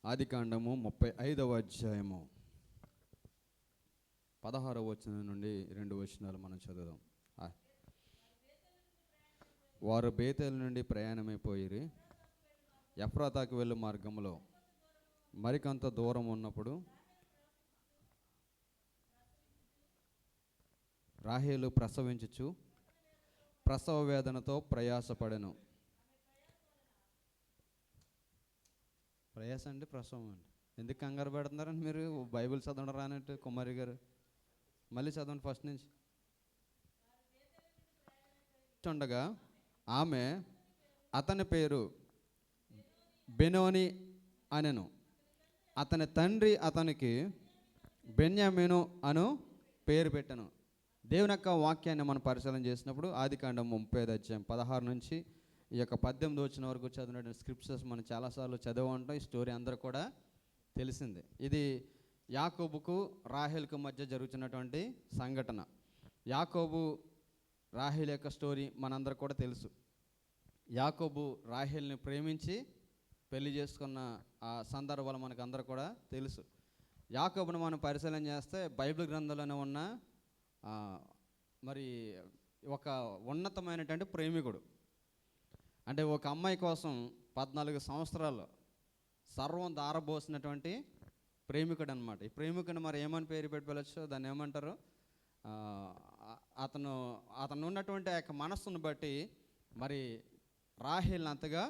ఆదికాండము 35వ అధ్యాయము 16వ వచనం నుండి 2 వచనాలు మనం చదువుదాం. వారు బేతేలు నుండి ప్రయాణమైపోయిరి. ఎఫ్రాతాకు వెళ్ళు మార్గంలో మరికంత దూరం ఉన్నప్పుడు రాహేలు ప్రసవించుచు ప్రసవ వేదనతో ప్రయాసపడెను. ప్రయాస అండి, ప్రసవం అండి. ఎందుకు కంగారు పెడుతున్నారని మీరు బైబిల్ చదవడం రానట్టు కుమారి గారు? మళ్ళీ చదవండి ఫస్ట్ నుంచి. ఉండగా ఆమె అతని పేరు బెనోని అనెను. అతని తండ్రి అతనికి బెన్యామీను అను పేరు పెట్టెను. దేవుని యొక్క వాక్యాన్ని మనం పరిశీలన చేసినప్పుడు ఆదికాండం 35వ అధ్యాయం 16 నుంచి ఈ యొక్క 18 వచ్చిన వరకు చదివిన స్క్రిప్చర్స్ మనం చాలాసార్లు చదివి ఉంటాం. ఈ స్టోరీ అందరూ కూడా తెలిసిందే. ఇది యాకోబుకు రాహేల్కు మధ్య జరుగుతున్నటువంటి సంఘటన. యాకోబు రాహేల్ యొక్క స్టోరీ మనందరూ కూడా తెలుసు. యాకోబు రాహేల్ని ప్రేమించి పెళ్లి చేసుకున్న ఆ సందర్భాలు మనకు అందరూ కూడా తెలుసు. యాకోబును మనం పరిశీలన చేస్తే బైబిల్ గ్రంథంలోనే ఉన్న మరి ఒక ఉన్నతమైనటువంటి ప్రేమికుడు. అంటే ఒక అమ్మాయి కోసం 14 సంవత్సరాలు సర్వం దారబోసినటువంటి ప్రేమికుడు అనమాట. ఈ ప్రేమికుడిని మరి ఏమని పేరు పెట్టవచ్చు, దాన్ని ఏమంటారు? అతను ఉన్నటువంటి ఆ యొక్క మనస్సును బట్టి మరి రాహేల్ని అంతగా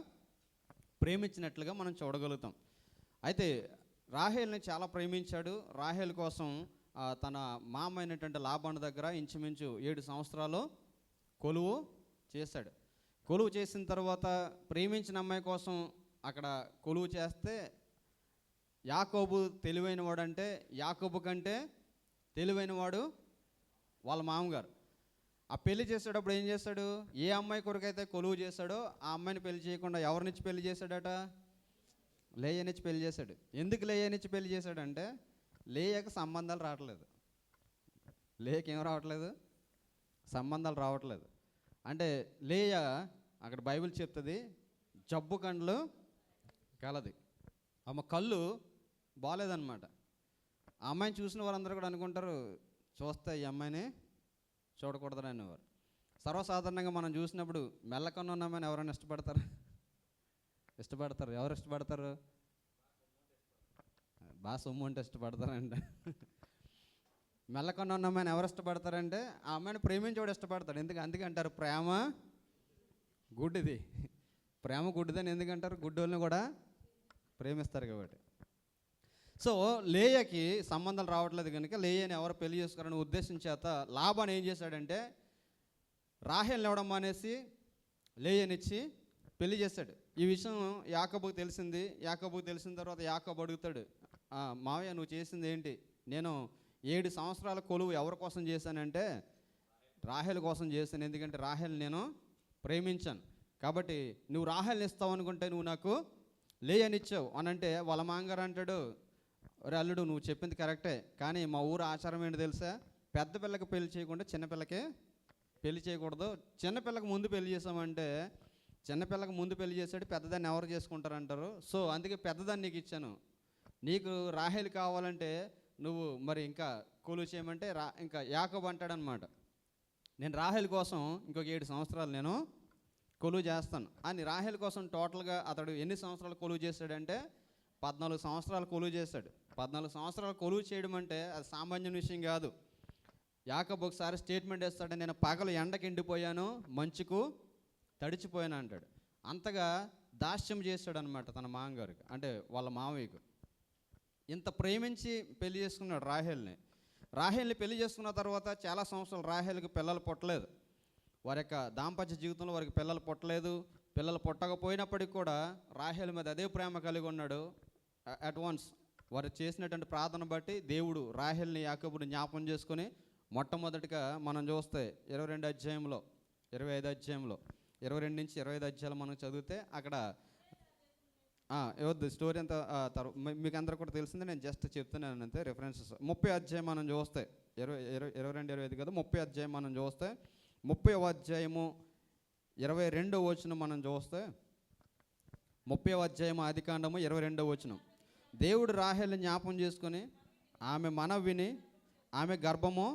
ప్రేమించినట్లుగా మనం చూడగలుగుతాం. అయితే రాహేల్ని చాలా ప్రేమించాడు. రాహేల్ కోసం తన మామ అయినటువంటి లాబాను దగ్గర ఇంచుమించు 7 సంవత్సరాలు కొలువు చేశాడు. కొలువు చేసిన తర్వాత ప్రేమించిన అమ్మాయి కోసం అక్కడ కొలువు చేస్తే యాకోబు తెలివైన వాడు. అంటే యాకోబు కంటే తెలివైన వాడు వాళ్ళ మామగారు. ఆ పెళ్లి చేసేటప్పుడు ఏం చేశాడు? ఏ అమ్మాయి కొరకైతే కొలువు చేశాడో ఆ అమ్మాయిని పెళ్లి చేయకుండా ఎవరినిచ్చి పెళ్లి చేశాడట? లేయనిచ్చి పెళ్లి చేశాడు. ఎందుకు లేయనిచ్చి పెళ్లి చేశాడంటే లేయకు సంబంధాలు రావట్లేదు. లేయకి ఏం రావట్లేదు? సంబంధాలు రావట్లేదు. అంటే లేయ అక్కడ బైబిల్ చెప్తుంది జబ్బు కండ్లు కలది. ఆమె కళ్ళు బాగాలేదన్నమాట. ఆ అమ్మాయిని చూసిన వారందరూ కూడా అనుకుంటారు చూస్తే ఈ అమ్మాయిని చూడకూడదని అనేవారు. సర్వసాధారణంగా మనం చూసినప్పుడు మెల్లకన్ను ఉన్న అమ్మాయిని ఎవరైనా ఇష్టపడతారు? ఎవరు ఇష్టపడతారు? బాగా సొమ్ము అంటే ఇష్టపడతారంట. మెల్లకన్ను ఉన్న అమ్మాయిని ఎవరు ఇష్టపడతారంటే ఆ అమ్మాయిని ప్రేమించేవాడు ఇష్టపడతాడు. అందుకే అంటారు ప్రేమ గుడ్డిది. ప్రేమ గుడ్డిదని ఎందుకంటారు? గుడ్డోళ్ళని కూడా ప్రేమిస్తారు కాబట్టి. సో లేయకి సంబంధాలు రావట్లేదు కనుక లేయని ఎవరు పెళ్లి చేసుకోవాలని ఉద్దేశం చేత లాబాను ఏం చేశాడంటే రాహేల్ని ఇవ్వడం మానేసి లేయనిచ్చి పెళ్లి చేశాడు. ఈ విషయం యాకోబుకు తెలిసింది. యాకోబుకు తెలిసిన తర్వాత యాకోబు అడుగుతాడు, మావయ్య నువ్వు చేసింది ఏంటి? నేను 7 సంవత్సరాల కొలువు ఎవరి కోసం చేశానంటే రాహేల్ కోసం చేశాను. ఎందుకంటే రాహేల్ నేను ప్రేమించాను కాబట్టి నువ్వు రాహేల్ని ఇస్తావు అనుకుంటే నువ్వు నాకు లేయనిచ్చావు అని అంటే వాళ్ళ మాంగారు అంటాడు, ఒరే అల్లుడు నువ్వు చెప్పింది కరెక్టే, కానీ మా ఊరు ఆచారం ఏంటి తెలుసా? పెద్ద పిల్లకి పెళ్లి చేయకుండా చిన్నపిల్లకి పెళ్లి చేయకూడదు. చిన్నపిల్లకి ముందు పెళ్లి చేసామంటే చిన్నపిల్లకి ముందు పెళ్లి చేశాడు, పెద్దదాన్ని ఎవరు చేసుకుంటారంటారు. సో అందుకే పెద్దదాన్ని నీకు ఇచ్చాను. నీకు రాహేల్ కావాలంటే నువ్వు మరి ఇంకా కొలువు చేయమంటే ఇంకా యాకోబు అంటాడనమాట, నేను రాహేల్ కోసం ఇంకొక 7 సంవత్సరాలు నేను కొలువు చేస్తాను అని. రాహేల్ కోసం టోటల్గా అతడు ఎన్ని సంవత్సరాలు కొలువు చేశాడంటే 14 సంవత్సరాలు కొలువు చేశాడు. 14 సంవత్సరాలు కొలువు చేయడం అంటే అది సామాన్య విషయం కాదు. యాకోబు ఒకసారి స్టేట్మెంట్ వేస్తాడు, నేను పగలు ఎండకి ఎండిపోయాను, మంచుకు తడిచిపోయాను అంటాడు. అంతగా దాస్యం చేశాడు అనమాట తన మామగారికి, అంటే వాళ్ళ మామయ్యకు. ఇంత ప్రేమించి పెళ్లి చేసుకున్నాడు రాహేల్ని పెళ్లి చేసుకున్న తర్వాత చాలా సంవత్సరాలు రాహేల్కి పిల్లలు పుట్టలేదు. వారి యొక్క దాంపత్య జీవితంలో వారికి పిల్లలు పుట్టలేదు. పిల్లలు పుట్టకపోయినప్పటికీ కూడా రాహేల్ మీద అదే ప్రేమ కలిగి ఉన్నాడు. అడ్వాన్స్ వారు చేసినటువంటి ప్రార్థన బట్టి దేవుడు రాహేల్ని యాకోబుని జ్ఞాపకం చేసుకొని మొట్టమొదటిగా మనం చూస్తే 22 అధ్యాయంలో 25 అధ్యాయంలో 22 నుంచి 25 అధ్యాయాలు మనం చదివితే అక్కడ ఇవ్వద్దు స్టోరీ అంతా మీకు అందరూ కూడా తెలిసిందే, నేను జస్ట్ చెప్తున్నాను అంతే రిఫరెన్సెస్. 30 అధ్యాయం మనం చూస్తే 22-25 కదా, 30 అధ్యాయం మనం చూస్తే 30వ అధ్యాయము 22వ వచనం మనం చూస్తే 30వ అధ్యాయం ఆదికాండము 22వ వచనం. దేవుడు రాహేల్ని జ్ఞాపం చేసుకొని ఆమె మనవి విని ఆమె గర్భము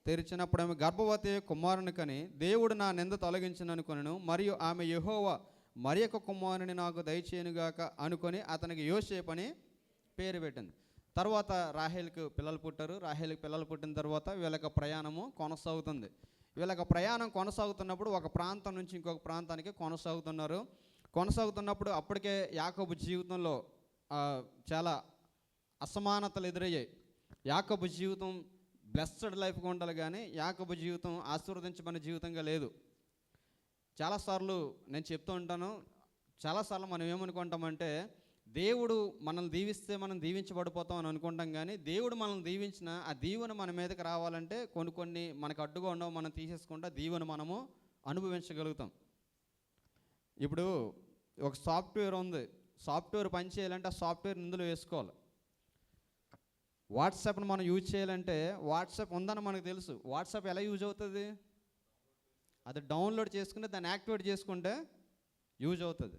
తెరిచినప్పుడు ఆమె గర్భవతి కుమారుని కని దేవుడు నా నింద తొలగించననుకొనెను, మరియు ఆమె యెహోవా మరి ఒక కుమారుని నాకు దయచేయనుగాక అనుకొని అతనికి యోసేపు అని పేరు పెట్టింది. తర్వాత రాహేల్కి పిల్లలు పుట్టారు. రాహేల్కి పిల్లలు పుట్టిన తర్వాత వీళ్ళకి ప్రయాణము కొనసాగుతుంది. వీళ్ళకి ప్రయాణం కొనసాగుతున్నప్పుడు ఒక ప్రాంతం నుంచి ఇంకొక ప్రాంతానికి కొనసాగుతున్నప్పుడు అప్పటికే యాకోబు జీవితంలో చాలా అసమానతలు ఎదురయ్యాయి. యాకోబు జీవితం బ్లెస్డ్ లైఫ్గా ఉండాలి, కానీ యాకోబు జీవితం ఆశీర్వదించబడిన జీవితంగా లేదు. చాలాసార్లు నేను చెప్తూ ఉంటాను, చాలాసార్లు మనం ఏమనుకుంటామంటే దేవుడు మనల్ని దీవిస్తే మనం దీవించబడిపోతాం అని అనుకుంటాం, కానీ దేవుడు మనల్ని దీవించిన ఆ దీవెన మన మీదకి రావాలంటే కొన్ని మనకు అడ్డుగా ఉండవు, మనం తీసేసుకుంటా దీవెన మనము అనుభవించగలుగుతాం. ఇప్పుడు ఒక సాఫ్ట్వేర్ ఉంది, సాఫ్ట్వేర్ పని చేయాలంటే ఆ సాఫ్ట్వేర్ ఇందులో వేసుకోవాలి. వాట్సాప్ని మనం యూజ్ చేయాలంటే వాట్సాప్ ఉందని మనకు తెలుసు. వాట్సాప్ ఎలా యూజ్ అవుతుంది? అది డౌన్లోడ్ చేసుకుంటే దాన్ని యాక్టివేట్ చేసుకుంటే యూజ్ అవుతుంది.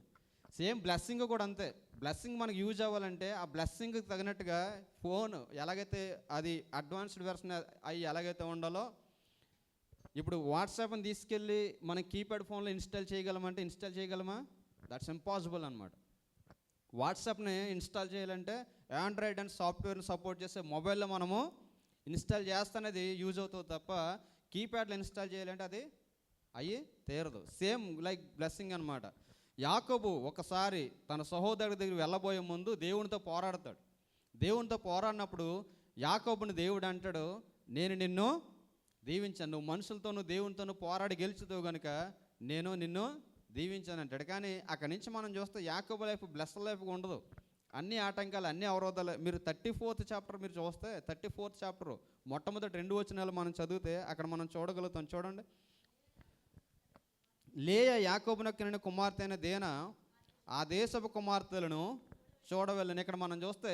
సేమ్ బ్లెస్సింగ్ కూడా అంతే. బ్లెస్సింగ్ మనకు యూజ్ అవ్వాలంటే ఆ బ్లెస్సింగ్కి తగినట్టుగా ఫోన్ ఎలాగైతే అది అడ్వాన్స్డ్ వెర్షన్ అవి ఎలాగైతే ఉండాలో, ఇప్పుడు వాట్సాప్ని తీసుకెళ్ళి మనం కీప్యాడ్ ఫోన్లో ఇన్స్టాల్ చేయగలమా? దట్స్ ఇంపాసిబుల్ అనమాట. వాట్సాప్ని ఇన్స్టాల్ చేయాలంటే ఆండ్రాయిడ్ అండ్ సాఫ్ట్వేర్ని సపోర్ట్ చేసే మొబైల్లో మనము ఇన్స్టాల్ చేస్తానేది యూజ్ అవుతుంది తప్ప కీప్యాడ్లో ఇన్స్టాల్ చేయాలంటే అది అయ్యి తీరదు. సేమ్ లైక్ బ్లెస్సింగ్ అనమాట. యాకోబు ఒకసారి తన సహోదరుడి దగ్గర వెళ్ళబోయే ముందు దేవునితో పోరాడతాడు. దేవునితో పోరాడినప్పుడు యాకోబుని దేవుడు అంటాడు, నేను నిన్ను దీవించాను, నువ్వు మనుషులతోనూ దేవునితోనూ పోరాడి గెలుచుతావు కనుక నేను నిన్ను దీవించాను అంటాడు. కానీ అక్కడి నుంచి మనం చూస్తే యాకోబు లైఫ్ బ్లెస్డ్ లైఫ్గా ఉండదు. అన్ని ఆటంకాలు, అన్ని అవరోధాలు. మీరు 34th చాప్టర్ మీరు చూస్తే 34th చాప్టర్ మొట్టమొదటి 2 వచనాలు మనం చదివితే అక్కడ మనం చూడగలుగుతాం. చూడండి, లేయా యాకోబునొక్కనిన కుమార్తె అయిన దేనా ఆ దేశపు కుమార్తెలను చూడవెళ్ళను. ఇక్కడ మనం చూస్తే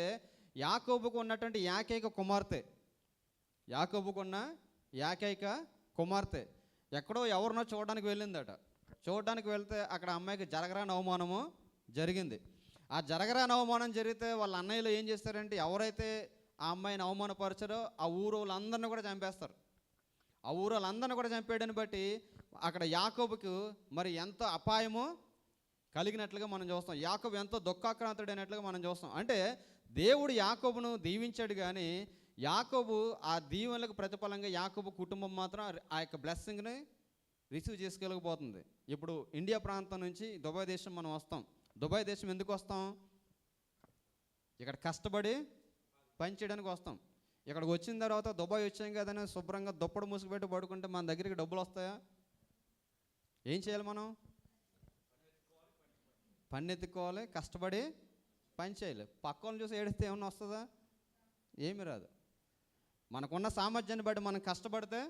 యాకోబుకు ఉన్నటువంటి ఏకైక కుమార్తె ఎక్కడో ఎవరినో చూడడానికి వెళ్ళిందట. చూడడానికి వెళ్తే అక్కడ అమ్మాయికి జరగరాని అవమానము జరిగింది. ఆ జరగరాని అవమానం జరిగితే వాళ్ళ అన్నయ్యలు ఏం చేస్తారంటే ఎవరైతే ఆ అమ్మాయిని అవమానపరచారో ఆ ఊరు వాళ్ళందరినీ కూడా చంపేస్తారు. ఆ ఊరు వాళ్ళందరినీ కూడా చంపేయడాన్ని బట్టి అక్కడ యాకోబుకు మరి ఎంత అపాయమో కలిగినట్లుగా మనం చూస్తాం. యాకోబు ఎంతో దుఃఖాక్రాంతుడైనట్లుగా మనం చూస్తాం. అంటే దేవుడు యాకోబును దీవించాడు, కానీ యాకోబు ఆ దీవెనలకు ప్రతిఫలంగా యాకోబు కుటుంబం మాత్రం ఆ యొక్క బ్లెస్సింగ్ని రిసీవ్ చేసుకోలేకపోతుంది. ఇప్పుడు ఇండియా ప్రాంతం నుంచి దుబాయ్ దేశం మనం వస్తాం. దుబాయ్ దేశం ఎందుకు వస్తాం? ఇక్కడ కష్టపడి పని చేయడానికి వస్తాం. ఇక్కడికి వచ్చిన తర్వాత దుబాయ్ వచ్చాం కదని శుభ్రంగా దుప్పడు మూసుకుపెట్టి పడుకుంటే మన దగ్గరికి డబ్బులు వస్తాయా? ఏం చేయాలి? మనం పని ఎత్తుకోవాలి, కష్టపడి పని చేయాలి. పక్కన చూసి ఏడిస్తే ఏమన్నా వస్తుందా? ఏమి రాదు. మనకున్న సామర్థ్యాన్ని బట్టి మనం కష్టపడితే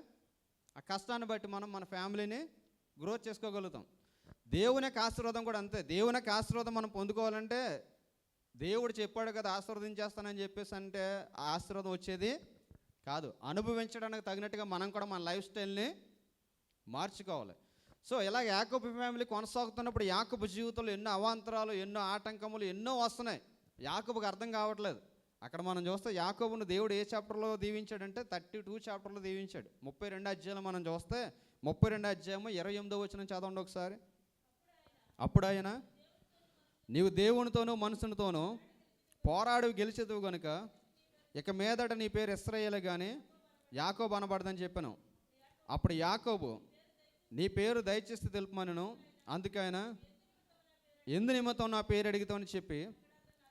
ఆ కష్టాన్ని బట్టి మనం మన ఫ్యామిలీని గ్రోత్ చేసుకోగలుగుతాం. దేవుని యొక్క ఆశీర్వాదం కూడా అంతే. దేవుని యొక్క ఆశీర్వాదం మనం పొందుకోవాలంటే దేవుడు చెప్పాడు కదా ఆశీర్వదించేస్తానని చెప్పేసి అంటే ఆ ఆశీర్వాదం వచ్చేది కాదు. అనుభవించడానికి తగినట్టుగా మనం కూడా మన లైఫ్ స్టైల్ని మార్చుకోవాలి. సో ఇలా యాకోబు ఫ్యామిలీ కొనసాగుతున్నప్పుడు యాకోబు జీవితంలో ఎన్నో అవాంతరాలు, ఎన్నో ఆటంకములు ఎన్నో వస్తున్నాయి. యాకోబుకి అర్థం కావట్లేదు. అక్కడ మనం చూస్తే యాకోబును దేవుడు ఏ చాప్టర్లో దీవించాడంటే 32 చాప్టర్లో దీవించాడు. 32 అధ్యాయాలు మనం చూస్తే 32 అధ్యాయము 28వ వచనం చదవండి ఒకసారి. అప్పుడు ఆయన, నీవు దేవునితోనూ మనుషునితోనూ పోరాడు గెలిచేదువు గనుక ఇక మీదట నీ పేరు ఇశ్రాయేలే కానీ యాకోబు అనబడదని చెప్పాను. అప్పుడు యాకోబు, నీ పేరు దయచేసి తెలుపమనను. అందుకైనా ఎందు నిమిత్తం నా పేరు అడిగితామని చెప్పి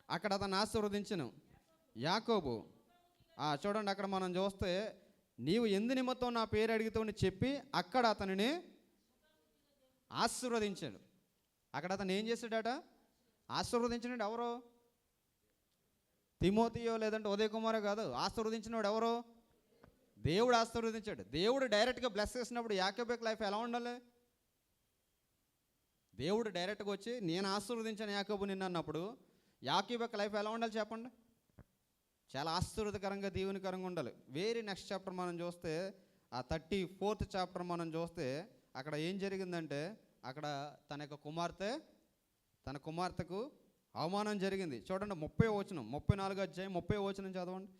అక్కడ అతను ఆశీర్వదించను. యాకోబు చూడండి, అక్కడ మనం చూస్తే నీవు ఎందు నిమిత్తం నా పేరు అడిగితామని చెప్పి అక్కడ అతనిని ఆశీర్వదించాడు. అక్కడ అతను ఏం చేశాడట? ఆశీర్వదించినాడు. ఎవరో? తిమోతియో లేదంటే ఉదయ్ కుమారో కాదు. ఆశీర్వదించినవాడు ఎవరో? దేవుడు ఆశీర్వదించాడు. దేవుడు డైరెక్ట్గా బ్లెస్ చేసినప్పుడు యాకోబుకి లైఫ్ ఎలా ఉండాలి? దేవుడు డైరెక్ట్గా వచ్చి నేను ఆశీర్వదించాను యాకోబు నిన్ను అన్నప్పుడు యాకోబుకి లైఫ్ ఎలా ఉండాలి చెప్పండి? చాలా ఆశీర్వదకరంగా, దీవెనకరంగా ఉండాలి. వెరీ నెక్స్ట్ చాప్టర్ మనం చూస్తే ఆ 34th చాప్టర్ మనం చూస్తే అక్కడ ఏం జరిగిందంటే అక్కడ తన కుమార్తెకు అవమానం జరిగింది. చూడండి 30వ వచనం, 34వ అధ్యాయం 30వ వచనం చదవండి.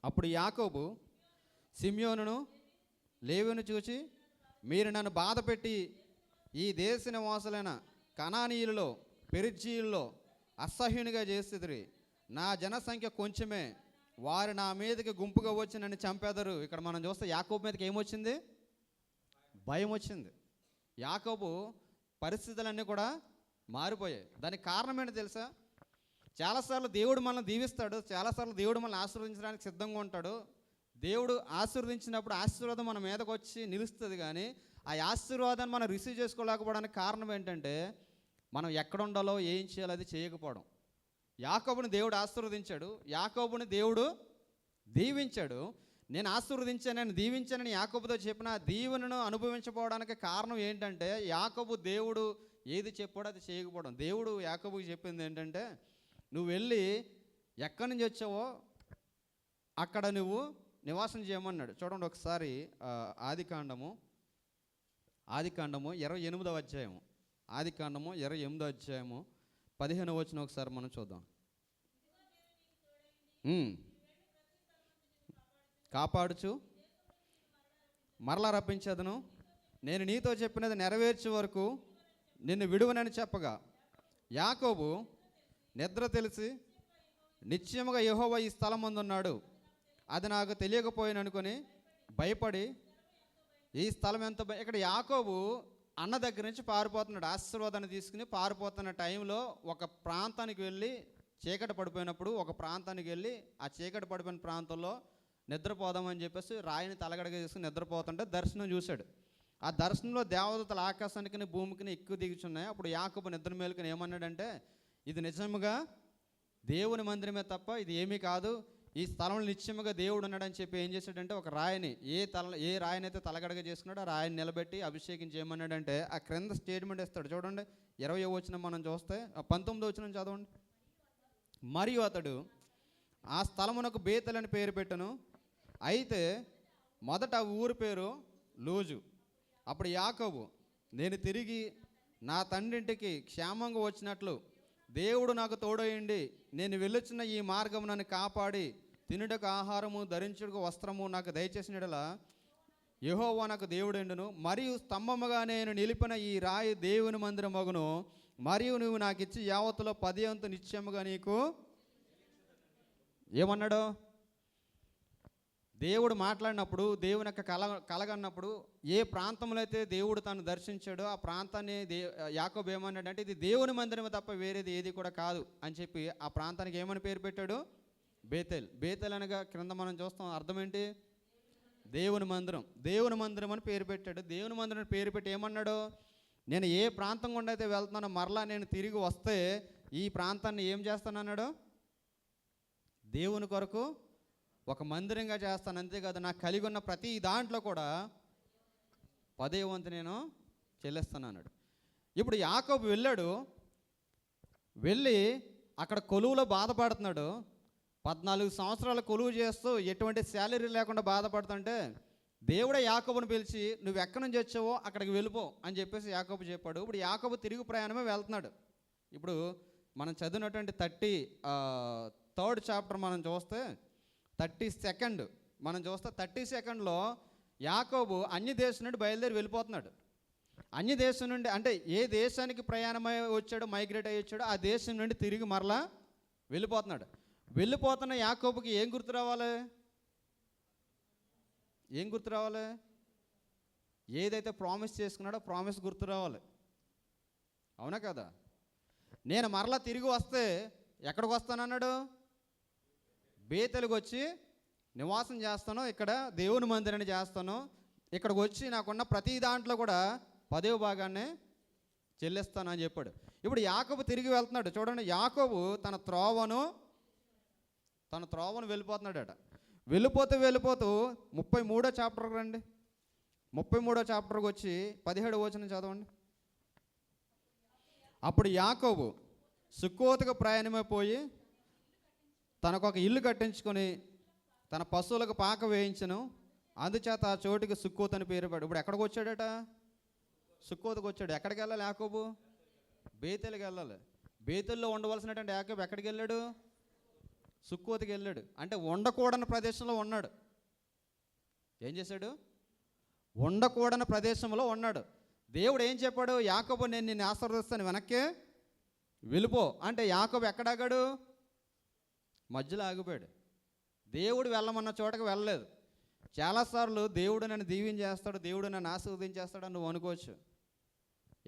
అప్పుడు యాకోబు సిమ్యోనును లేవీయును చూచి, మీరు నన్ను బాధ పెట్టి ఈ దేశ నివాసులైన కనానీయులలో పెరిజ్జీయుల్లో అసహ్యునిగా చేసేదిరి. నా జనసంఖ్య కొంచెమే, వారు నా మీదకి గుంపుగా వచ్చి నన్ను చంపేదరు. ఇక్కడ మనం చూస్తే యాకోబు మీదకి ఏమొచ్చింది? భయం వచ్చింది. యాకోబు పరిస్థితులన్నీ కూడా మారిపోయాయి. దానికి కారణం ఏంటో తెలుసా? చాలాసార్లు దేవుడు మనల్ని దీవిస్తాడు, చాలాసార్లు దేవుడు మనల్ని ఆశీర్వదించడానికి సిద్ధంగా ఉంటాడు. దేవుడు ఆశీర్వదించినప్పుడు ఆశీర్వాదం మన మీదకి వచ్చి నిలుస్తుంది, కానీ ఆ ఆశీర్వాదాన్ని మనం రిసీవ్ చేసుకోలేకపోవడానికి కారణం ఏంటంటే మనం ఎక్కడ ఉండాలో ఏం చేయాలో అది చేయకపోవడం. యాకోబుని దేవుడు ఆశీర్వదించాడు, యాకోబుని దేవుడు దీవించాడు. నేను ఆశీర్వదించానని దీవించానని యాకోబుతో చెప్పిన దీవెనను అనుభవించకపోవడానికి కారణం ఏంటంటే యాకోబు దేవుడు ఏది చెప్పాడో అది చేయకపోవడం. దేవుడు యాకోబుకి చెప్పింది ఏంటంటే, నువ్వు వెళ్ళి ఎక్కడి నుంచి వచ్చావో అక్కడ నువ్వు నివాసం చేయమన్నాడు. చూడండి ఒకసారి ఆదికాండము 28వ అధ్యాయము, ఆదికాండము 28వ అధ్యాయము 15వ వచనం ఒకసారి మనం చూద్దాం. కాపాడుచు మరలా రప్పించదును, నేను నీతో చెప్పినది నెరవేర్చే వరకు నిన్ను విడువనని చెప్పగా, యాకోబు నిద్ర తెలిసి నిశ్చయముగా యెహోవా ఈ స్థలం ముందున్నాడు, అది నాకు తెలియకపోయిననుకొని భయపడి ఈ స్థలం ఎంత ఇక్కడ యాకోబు అన్న దగ్గర నుంచి పారిపోతున్నాడు. ఆశీర్వాదాన్ని తీసుకుని పారిపోతున్న టైంలో ఒక ప్రాంతానికి వెళ్ళి చీకటి పడిపోయినప్పుడు ఒక ప్రాంతానికి వెళ్ళి ఆ చీకటి పడిపోయిన ప్రాంతంలో నిద్రపోదామని చెప్పేసి రాయిని తలగడగా చేసుకుని నిద్రపోతుంటే దర్శనం చూశాడు. ఆ దర్శనంలో దేవదూతలు ఆకాశానికి భూమికి ఎక్కువ దిగుచున్నాయి. అప్పుడు యాకోబు నిద్ర మేలుకొని ఏమన్నాడంటే, ఇది నిజముగా దేవుని మందిరమే తప్ప ఇది ఏమీ కాదు, ఈ స్థలంలో నిత్యముగా దేవుడు ఉన్నాడని చెప్పి ఏం చేశాడంటే ఒక రాయిని ఏ రాయిని అయితే తలగడగా చేసుకున్నాడో ఆ రాయిని నిలబెట్టి అభిషేకం చేయమన్నాడంటే ఆ క్రింద స్టేట్మెంట్ ఇస్తాడు. చూడండి 20వ వచనం మనం చూస్తే 19వ వచనం చదవండి. మరియు అతడు ఆ స్థలమునకు బేతెల్ అని పేరు పెట్టెను. అయితే మొదట ఆ ఊరి పేరు లూజు. అప్పుడు యాకోబు, నేను తిరిగి నా తండ్రింటికి క్షేమంగా వచ్చినట్లు దేవుడు నాకు తోడయ్యండి, నేను వెళ్ళొచ్చిన ఈ మార్గం నన్ను కాపాడి తినుటకు ఆహారము ధరించుటకు వస్త్రము నాకు దయచేసినలా యెహోవా నాకు దేవుడెండును. మరియు స్తంభముగా నేను నిలిపిన ఈ రాయి దేవుని మందిరం మగును. మరియు నువ్వు నాకు ఇచ్చి యావత్తులో 10 వంతు నిత్యముగా నీకు ఏమన్నాడు? దేవుడు మాట్లాడినప్పుడు దేవుని యొక్క కలగన్నప్పుడు ఏ ప్రాంతంలో అయితే దేవుడు తను దర్శించాడో ఆ ప్రాంతాన్ని యాకోబు ఏమన్నాడంటే ఇది దేవుని మందిరమే తప్ప వేరేది ఏది కూడా కాదు అని చెప్పి ఆ ప్రాంతానికి ఏమని పేరు పెట్టాడు? బేతెల్. బేతెల్ అనగా క్రింద మనం చూస్తాం అర్థం ఏంటి? దేవుని మందిరం. దేవుని మందిరం అని పేరు పెట్టాడు. దేవుని మందిరం పేరు పెట్టి ఏమన్నాడు? నేను ఏ ప్రాంతం గుండా అయితే వెళ్తున్నానో మరలా నేను తిరిగి వస్తే ఈ ప్రాంతాన్ని ఏం చేస్తానన్నాడు? దేవుని కొరకు ఒక మందిరంగా చేస్తాను, అంతేకాదు నాకు కలిగి ఉన్న ప్రతి దాంట్లో కూడా 10వ వంతు నేను చెల్లిస్తాను అన్నాడు. ఇప్పుడు యాకోబు వెళ్ళాడు, వెళ్ళి అక్కడ కొలువులో బాధపడుతున్నాడు. 14 సంవత్సరాలు కొలువు చేస్తూ ఎటువంటి శాలరీ లేకుండా బాధపడుతుంటే దేవుడే యాకోబుని పిలిచి నువ్వు ఎక్కడి నుంచి వచ్చావో అక్కడికి వెళ్ళిపో అని చెప్పేసి యాకోబు చెప్పాడు. ఇప్పుడు యాకోబు తిరుగు ప్రయాణమే వెళ్తున్నాడు. ఇప్పుడు మనం చదివినటువంటి 33rd చాప్టర్ మనం చూస్తే 32nd మనం చూస్తే 32ndలో యాకోబు అన్య దేశం నుండి బయలుదేరి వెళ్ళిపోతున్నాడు. అన్య దేశం నుండి అంటే ఏ దేశానికి ప్రయాణమై వచ్చాడో మైగ్రేట్ అయ్యి వచ్చాడో ఆ దేశం నుండి తిరిగి మరలా వెళ్ళిపోతున్నాడు. వెళ్ళిపోతున్న యాకోబుకి ఏం గుర్తు రావాలి? ఏం గుర్తు రావాలి? ఏదైతే ప్రామిస్ చేసుకున్నాడో ప్రామిస్ గుర్తు రావాలి. అవునా కదా? నేను మరలా తిరిగి వస్తే ఎక్కడికి వస్తానన్నాడు? బేతెలుగు వచ్చి నివాసం చేస్తాను, ఇక్కడ దేవుని మందిరాన్ని చేస్తాను, ఇక్కడికి వచ్చి నాకున్న ప్రతి దాంట్లో కూడా 10వ భాగాన్ని చెల్లిస్తాను అని చెప్పాడు. ఇప్పుడు యాకోబు తిరిగి వెళ్తున్నాడు. చూడండి, యాకోబు తన త్రోవను వెళ్ళిపోతున్నాడట. వెళ్ళిపోతూ 33వ చాప్టర్కి రండి. 33వ చాప్టర్కి వచ్చి 17వ వచనం చదవండి. అప్పుడు యాకోబు సుక్కోతుకు ప్రయాణమైపోయి తనకు ఒక ఇల్లు కట్టించుకొని తన పశువులకు పాక వేయించను, అందుచేత ఆ చోటుకి సుక్కోతు అని పేరు పడు. ఇప్పుడు ఎక్కడికి వచ్చాడట? సుక్కోతుకు వచ్చాడు. ఎక్కడికి వెళ్ళాలి యాకోబు? బేతెలుకి వెళ్ళాలి. బేతుల్లో ఉండవలసినటువంటి యాకోబు ఎక్కడికి వెళ్ళాడు? సుక్కోతికి వెళ్ళాడు. అంటే ఉండకూడని ప్రదేశంలో ఉన్నాడు. ఏం చేశాడు? ఉండకూడని ప్రదేశంలో ఉన్నాడు. దేవుడు ఏం చెప్పాడు? యాకోబు నేను నిన్ను ఆశీర్వదిస్తాను, వెనక్కి వెళ్ళిపో అంటే యాకోబు ఎక్కడాగాడు? మధ్యలో ఆగిపోయాడు. దేవుడు వెళ్ళమన్న చోటకి వెళ్ళలేదు. చాలాసార్లు దేవుడు నన్ను దీవించేస్తాడు, దేవుడు నన్ను ఆశీర్వదించేస్తాడు అని నువ్వు అనుకోవచ్చు.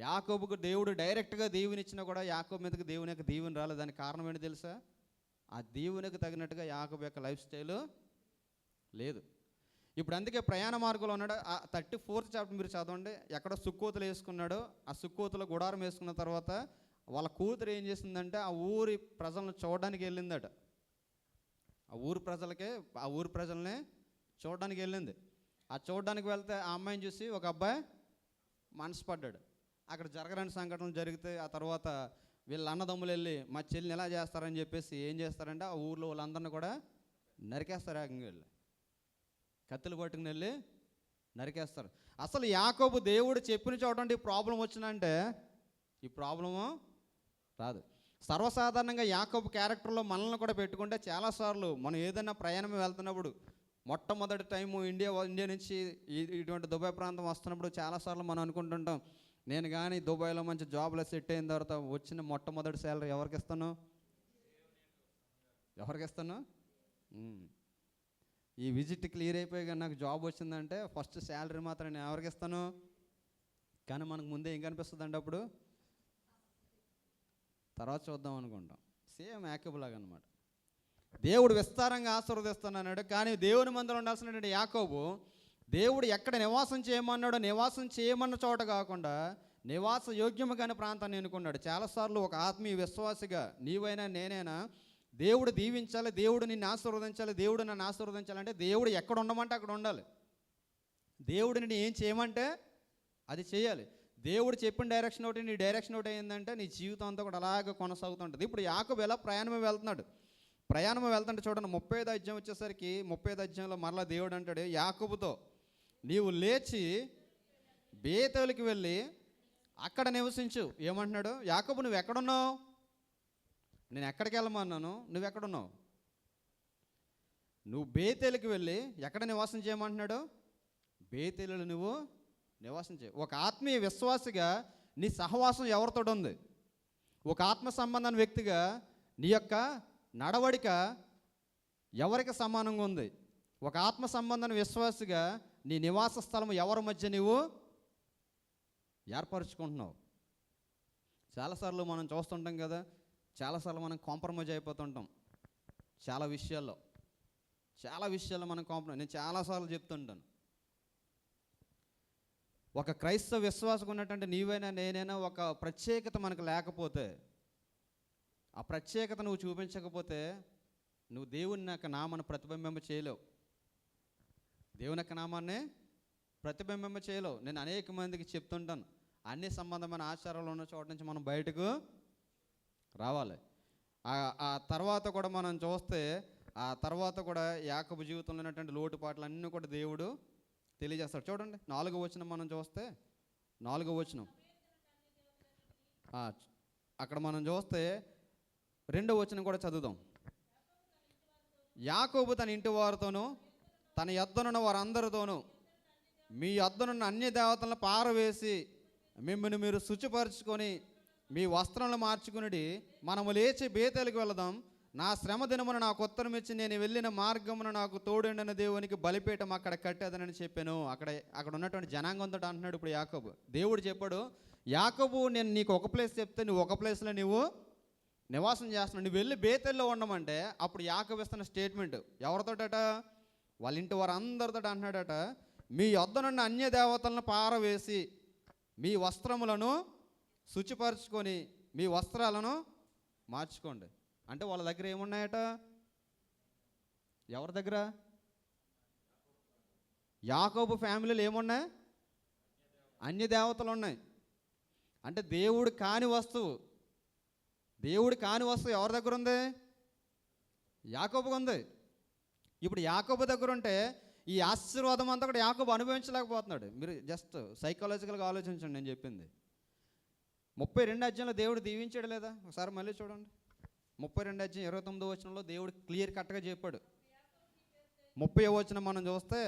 యాకోబుకు దేవుడు డైరెక్ట్గా దీవెనిచ్చినా కూడా యాకోబు మీదకి దేవుని యొక్క దీవెన రాలేదు. దానికి కారణం ఏంటి తెలుసా? ఆ దీవెనకు తగినట్టుగా యాకోబు యొక్క లైఫ్ స్టైల్ లేదు. ఇప్పుడు అందుకే ప్రయాణ మార్గంలో ఉన్నాడు. ఆ 34th చాప్టర్ మీరు చదవండి. ఎక్కడో సుక్కోతులు వేసుకున్నాడు. ఆ సుక్కోతులో గుడారం వేసుకున్న తర్వాత వాళ్ళ కూతురు ఏం చేసిందంటే ఆ ఊరి ప్రజలను చూడడానికి వెళ్ళిందట. ఆ ఊరి ప్రజల్ని చూడడానికి వెళ్ళింది. ఆ చూడడానికి వెళ్తే ఆ అమ్మాయిని చూసి ఒక అబ్బాయి మనసు పడ్డాడు. అక్కడ జరగరాని సంఘటనలు జరిగితే ఆ తర్వాత వీళ్ళ అన్నదమ్ములు వెళ్ళి మా చెల్లిని ఎలా చేస్తారని చెప్పేసి ఏం చేస్తారంటే ఆ ఊర్లో వాళ్ళందరినీ కూడా నరికేస్తారు. ఏకంగా వెళ్ళి కత్తులు పట్టుకుని వెళ్ళి నరికేస్తారు. అసలు యాకోబు దేవుడు చెప్పిన చోట ప్రాబ్లం వచ్చిందంటే ఈ ప్రాబ్లము రాదు. సర్వసాధారణంగా యాకోబు క్యారెక్టర్లో మనల్ని కూడా పెట్టుకుంటే చాలాసార్లు మనం ఏదైనా ప్రయాణం వెళ్తున్నప్పుడు మొట్టమొదటి టైము ఇండియా నుంచి ఇటువంటి దుబాయ్ ప్రాంతం వస్తున్నప్పుడు చాలాసార్లు మనం అనుకుంటుంటాం, నేను కానీ దుబాయ్లో మంచి జాబ్లో సెట్ అయిన తర్వాత వచ్చిన మొట్టమొదటి శాలరీ ఎవరికి ఇస్తాను? ఈ విజిట్ క్లియర్ అయిపోయి కానీ నాకు జాబ్ వచ్చిందంటే ఫస్ట్ శాలరీ మాత్రం నేను ఎవరికి ఇస్తాను? కానీ మనకు ముందే ఏం కనిపిస్తుంది అంటే అప్పుడు తర్వాత చూద్దాం అనుకుంటాం. సేమ్ యాకోబు లాగా అనమాట. దేవుడు విస్తారంగా ఆశీర్వదిస్తానన్నాడు, కానీ దేవుని మందిలో ఉండాల్సినటువంటి యాకోబు దేవుడు ఎక్కడ నివాసం చేయమన్నాడో నివాసం చేయమన్న చోట కాకుండా నివాస యోగ్యము కాని ప్రాంతాన్ని ఎన్నుకున్నాడు. చాలాసార్లు ఒక ఆత్మీయ విశ్వాసిగా నీవైనా నేనైనా దేవుడు దీవించాలి, దేవుడు నిన్ను ఆశీర్వదించాలి, దేవుడు నన్ను ఆశీర్వదించాలంటే దేవుడు ఎక్కడ ఉండమంటే అక్కడ ఉండాలి. దేవుడు నిన్ను ఏం చేయమంటే అది చేయాలి. దేవుడు చెప్పిన డైరెక్షన్ ఒకటి, నీ డైరెక్షన్ ఒకటి అయిందంటే నీ జీవితం అంతా కూడా అలాగే కొనసాగుతుంటుంది. ఇప్పుడు యాకోబు ఎలా ప్రయాణం వెళ్తుంటే చూడండి 35వ అధ్యాయం వచ్చేసరికి 35వ అధ్యాయంలో మరలా దేవుడు అంటాడు యాకోబుతో, నీవు లేచి బేతేలుకి వెళ్ళి అక్కడ నివసించు. ఏమంటున్నాడు? యాకోబు నువ్వు ఎక్కడున్నావు? నేను ఎక్కడికి వెళ్ళమన్నాను, నువ్వు ఎక్కడున్నావు? నువ్వు బేతేలుకి వెళ్ళి ఎక్కడ నివాసం చేయమంటున్నాడు? బేతేలులో నువ్వు నివాసం చేయి. ఒక ఆత్మీయ విశ్వాసిగా నీ సహవాసం ఎవరితో ఉంది? ఒక ఆత్మ సంబంధం వ్యక్తిగా నీ యొక్క నడవడిక ఎవరికి సమానంగా ఉంది? ఒక ఆత్మ సంబంధం విశ్వాసిగా నీ నివాస స్థలం ఎవరి మధ్య నీవు ఏర్పరచుకుంటున్నావు? చాలాసార్లు మనం చూస్తుంటాం కదా, చాలాసార్లు మనం కాంప్రమైజ్ అయిపోతుంటాం. చాలా విషయాల్లో మనం నేను చాలాసార్లు చెప్తుంటాను, ఒక క్రైస్తవ విశ్వాసం ఉన్నటువంటి నీవైనా నేనైనా ఒక ప్రత్యేకత మనకు లేకపోతే, ఆ ప్రత్యేకత నువ్వు చూపించకపోతే నువ్వు దేవుని యొక్క నామాన్ని ప్రతిబింబింప చేయలేవు. దేవుని యొక్క నామాన్ని ప్రతిబింబింప చేయలేవు. నేను అనేక మందికి చెప్తుంటాను, అన్ని సంబంధమైన ఆచారాలు ఉన్న చోట నుంచి మనం బయటకు రావాలి. ఆ తర్వాత కూడా మనం చూస్తే ఆ తర్వాత కూడా యాకోబు జీవితంలో ఉన్నటువంటి లోటుపాట్లు అన్నీ కూడా దేవుడు తెలియజేస్తాడు. చూడండి 4వ వచనం మనం చూస్తే, 4వ వచనం అక్కడ మనం చూస్తే 2వ వచనం కూడా చదువుదాం. యాకోబు తన ఇంటి వారితోనూ తన యొద్దనున్న వారందరితోనూ మీ యొద్దనున్న అన్య దేవతలను పారవేసి మిమ్మల్ని మీరు శుచిపరుచుకొని మీ వస్త్రాలను మార్చుకుని మనము లేచి బేతేలుకు వెళదాం. నా శ్రమ దినమున నాకు ఉత్తరం ఇచ్చి నేను వెళ్ళిన మార్గమున నాకు తోడుండిన దేవునికి బలిపీఠం అక్కడ కట్టేదనని చెప్పాను. అక్కడ ఉన్నటువంటి జనాంగంతో అంటున్నాడు ఇప్పుడు యాకోబు. దేవుడు చెప్పాడు, యాకోబు నేను నీకు ఒక ప్లేస్ చెప్తే నువ్వు ఒక ప్లేస్లో నువ్వు నివాసం చేస్తున్నావు, నువ్వు వెళ్ళి బేతేల్లో ఉండమంటే అప్పుడు యాకోబు ఇస్తున్న స్టేట్మెంట్ ఎవరితోటట? వాళ్ళ ఇంటి వారందరితో అంటున్నాడట, మీ యొద్దనున్న అన్య దేవతలను పారవేసి మీ వస్త్రములను శుచిపరచుకొని మీ వస్త్రాలను మార్చుకోండి. అంటే వాళ్ళ దగ్గర ఏమున్నాయట? ఎవరి దగ్గర? యాకోబు ఫ్యామిలీలో ఏమున్నాయి? అన్య దేవతలు ఉన్నాయి. అంటే దేవుడు కాని వస్తువు ఎవరి దగ్గర ఉంది? యాకోబుకు ఉంది. ఇప్పుడు యాకోబు దగ్గర ఉంటే ఈ ఆశీర్వాదం అంతా కూడా యాకోబు అనుభవించలేకపోతున్నాడు. మీరు జస్ట్ సైకాలజికల్గా ఆలోచించండి నేను చెప్పింది. 32 అధ్యాయంలో దేవుడు దీవించాడు లేదా? ఒకసారి మళ్ళీ చూడండి. 32 అధ్యాయం 29 వచనంలో దేవుడు క్లియర్ కట్గా చెప్పాడు. 30 వచనం మనం చూస్తే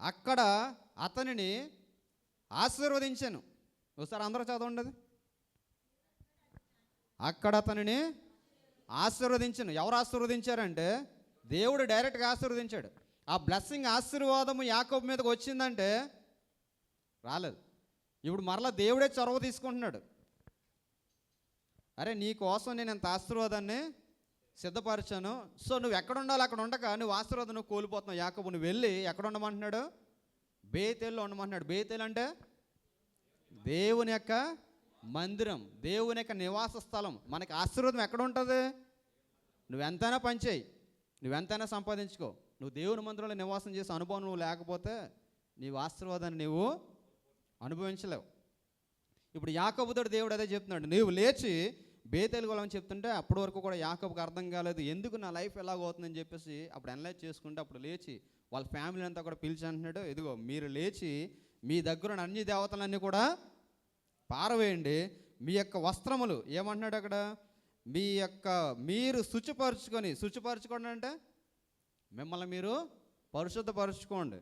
అక్కడ అతనిని ఆశీర్వదించాను. ఒకసారి అందరూ చదవండి అది. అక్కడ అతనిని ఆశీర్వదించాను. ఎవరు ఆశీర్వదించారంటే దేవుడు డైరెక్ట్గా ఆశీర్వదించాడు. ఆ బ్లెస్సింగ్ ఆశీర్వాదము యాకోబు మీదకి వచ్చిందంటే రాలేదు. ఇప్పుడు మరలా దేవుడే చొరవ తీసుకుంటున్నాడు. అరే నీ కోసం నేను ఎంత ఆశీర్వాదాన్ని సిద్ధపరిచాను, సో నువ్వు ఎక్కడ ఉండాలి అక్కడ ఉండక నువ్వు ఆశీర్వాదం నువ్వు కోల్పోతున్నావు. యాకోబు నువ్వు వెళ్ళి ఎక్కడ ఉండమంటున్నాడు? బేతేల్లో ఉండమంటున్నాడు. బేతేలు అంటే దేవుని యొక్క మందిరం, దేవుని యొక్క నివాస స్థలం. మనకి ఆశీర్వాదం ఎక్కడ ఉంటుంది? నువ్వెంతైనా పనిచేయి, నువ్వెంతైనా సంపాదించుకో, నువ్వు దేవుని మందిరంలో నివాసం చేసే అనుభవం నువ్వు లేకపోతే నీవు ఆశీర్వాదాన్ని నీవు అనుభవించలేవు. ఇప్పుడు యాకోబుతో దేవుడు అదే చెప్తున్నాడు, నీవు లేచి బేతేలు వెళ్ళమని చెప్తుంటే అప్పటి వరకు కూడా యాకోబుకి అర్థం కాలేదు, ఎందుకు నా లైఫ్ ఎలాగవుతుందని చెప్పేసి అప్పుడు అనలైజ్ చేసుకుంటే అప్పుడు లేచి వాళ్ళ ఫ్యామిలీ అంతా కూడా పిలిచి అంటున్నాడు, ఇదిగో మీరు లేచి మీ దగ్గర ఉన్న అన్ని దేవతలన్నీ కూడా పారవేయండి, మీ యొక్క వస్త్రములు ఏమంటున్నాడు అక్కడ, మీరు శుచిపరచుకోండి అంటే మిమ్మల్ని మీరు పరిశుద్ధపరచుకోండి,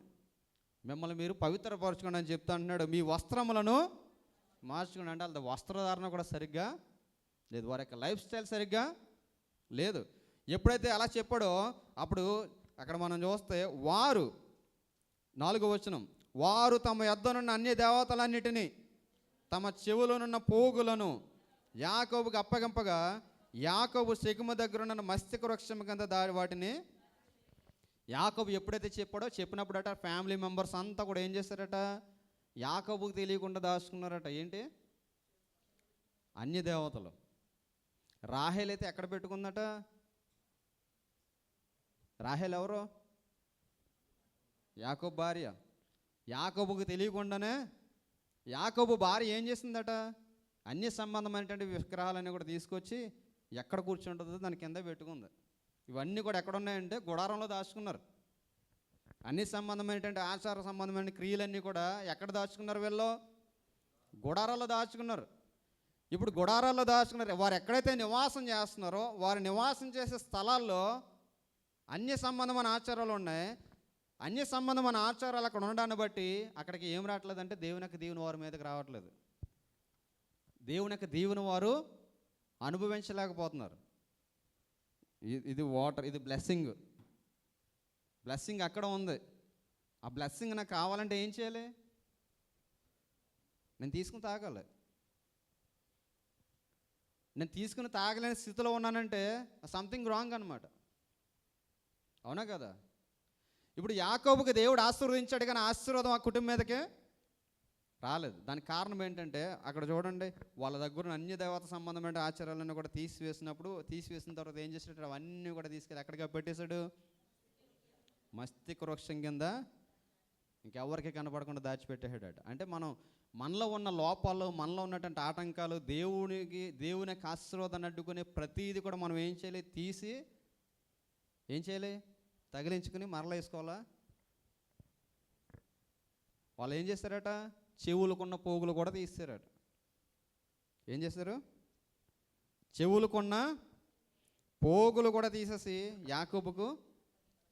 మిమ్మల్ని మీరు పవిత్రపరచుకోండి అని చెప్తా అంటున్నాడు. మీ వస్త్రములను మార్చుకోండి అంటే వాళ్ళ వస్త్రధారణ కూడా సరిగ్గా లేదు, వారి యొక్క లైఫ్ స్టైల్ సరిగ్గా లేదు. ఎప్పుడైతే అలా చెప్పాడో అప్పుడు అక్కడ మనం చూస్తే వారు 4వ వచనం, వారు తమ యొద్దనున్న అన్య దేవతలన్నిటినీ తమ చెవులోనున్న పోగులను యాకోబుకి అప్పగింపగా యాకోబు శకుమ దగ్గర ఉన్న మస్తిక వృక్షం కింద వాటిని యాకోబు ఎప్పుడైతే చెప్పాడో చెప్పినప్పుడట ఫ్యామిలీ మెంబర్స్ అంతా కూడా ఏం చేశారట, యాకోబుకి తెలియకుండా దాచుకున్నారట. ఏంటి? అన్య దేవతలు. రాహేల్ అయితే ఎక్కడ పెట్టుకుందట? రాహేల్ ఎవరు? యాకోబు భార్య. యాకోబుకి తెలియకుండానే యాకోబు భార్య ఏం చేసిందట, అన్య సంబంధమైనటువంటి విగ్రహాలన్నీ కూడా తీసుకొచ్చి ఎక్కడ కూర్చుంటుందో దాని కింద పెట్టుకుంది. ఇవన్నీ కూడా ఎక్కడ ఉన్నాయంటే గుడారంలో దాచుకున్నారు. అన్ని సంబంధమైనటువంటి ఆచార సంబంధమైన క్రియలన్నీ కూడా ఎక్కడ దాచుకున్నారు? వీళ్ళు గుడారాల్లో దాచుకున్నారు. ఇప్పుడు గుడారాల్లో దాచుకున్నారు. వారు ఎక్కడైతే నివాసం చేస్తున్నారో వారు నివాసం చేసే స్థలాల్లో అన్య సంబంధమైన ఆచారాలు ఉన్నాయి. అన్య సంబంధమైన ఆచారాలు అక్కడ ఉండడాన్ని బట్టి అక్కడికి ఏం రావట్లేదంటే దేవుని యొక్క దీవెన వారి మీదకి రావట్లేదు. దేవుని యొక్క దీవెన వారు అనుభవించలేకపోతున్నారు. ఇది వాటర్, ఇది బ్లెస్సింగ్. బ్లెస్సింగ్ అక్కడ ఉంది. ఆ బ్లెస్సింగ్ నాకు కావాలంటే ఏం చేయాలి? నేను తీసుకుని తాగాలి. నేను తీసుకుని తాగలేని స్థితిలో ఉన్నానంటే సంథింగ్ రాంగ్ అనమాట. అవునా కదా? ఇప్పుడు యాకోబుకి దేవుడు ఆశీర్వదించాడు కానీ ఆశీర్వాదం ఆ కుటుంబం మీదకే రాలేదు. దానికి కారణం ఏంటంటే అక్కడ చూడండి, వాళ్ళ దగ్గర అన్య దేవత సంబంధమైన ఆచారాలను కూడా తీసివేసిన తర్వాత ఏం చేసాడు, అవన్నీ కూడా తీసుకెళ్ళి ఎక్కడికి పెట్టేశాడు? మస్తిక వృక్షం కింద ఇంకెవరికి కనపడకుండా దాచిపెట్టేసాడట. అంటే మనలో ఉన్న లోపాలు, మనలో ఉన్నటువంటి ఆటంకాలు, దేవుని యొక్క ఆశీర్వాదాన్ని అడ్డుకునే ప్రతీది కూడా మనం ఏం చేయాలి? తీసి ఏం చేయాలి? తగిలించుకుని మరలా వేసుకోవాలా? వాళ్ళు ఏం చేస్తారట? చెవులకున్న పోగులు కూడా తీస్తారట. ఏం చేస్తారు? చెవులకున్న పోగులు కూడా తీసేసి యాకోబుకు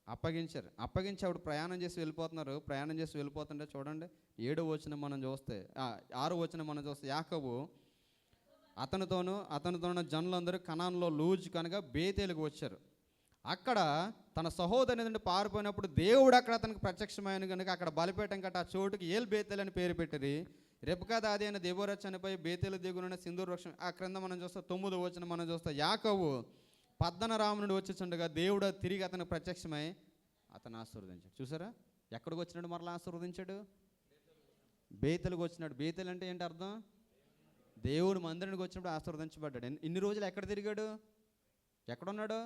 అప్పగించారు. అప్పగించి ఆవిడ ప్రయాణం చేసి వెళ్ళిపోతున్నారు. ప్రయాణం చేసి వెళ్ళిపోతుంటే చూడండి 7వ వచనం మనం చూస్తే 6వ వచనం మనం చూస్తే యాకోబు అతనితోనూ జనులందరూ కనాన్లో లూజ్ కనుక బేతేలుకు వచ్చారు. అక్కడ తన సహోదరుని నుండి పారిపోయినప్పుడు దేవుడు అక్కడ అతనికి ప్రత్యక్షమైన కనుక అక్కడ బలిపేటం కట్ట ఆ చోటుకి ఏల్ బేతేలు అని పేరు పెట్టిరి. రెబ్కా దాది అయిన దెబోరా చనిపోయి బేతేలు దిగున సింధూర వృక్షం. ఆ క్రింద మనం చూస్తే 9వ వచనం మనం చూస్తే యాకోబు పద్దనరాము నుండి వచ్చేస్తుండగా దేవుడు తిరిగి అతనికి ప్రత్యక్షమై అతను ఆశీర్వదించాడు. చూసారా ఎక్కడికి వచ్చినాడు? మరలా ఆశీర్వదించాడు. బేతెలుకు వచ్చినాడు. బేతెలు అంటే ఏంటి అర్థం? దేవుడు మందిరానికి వచ్చినప్పుడు ఆశీర్వదించబడ్డాడు. ఇన్ని రోజులు ఎక్కడ తిరిగాడు? ఎక్కడున్నాడు?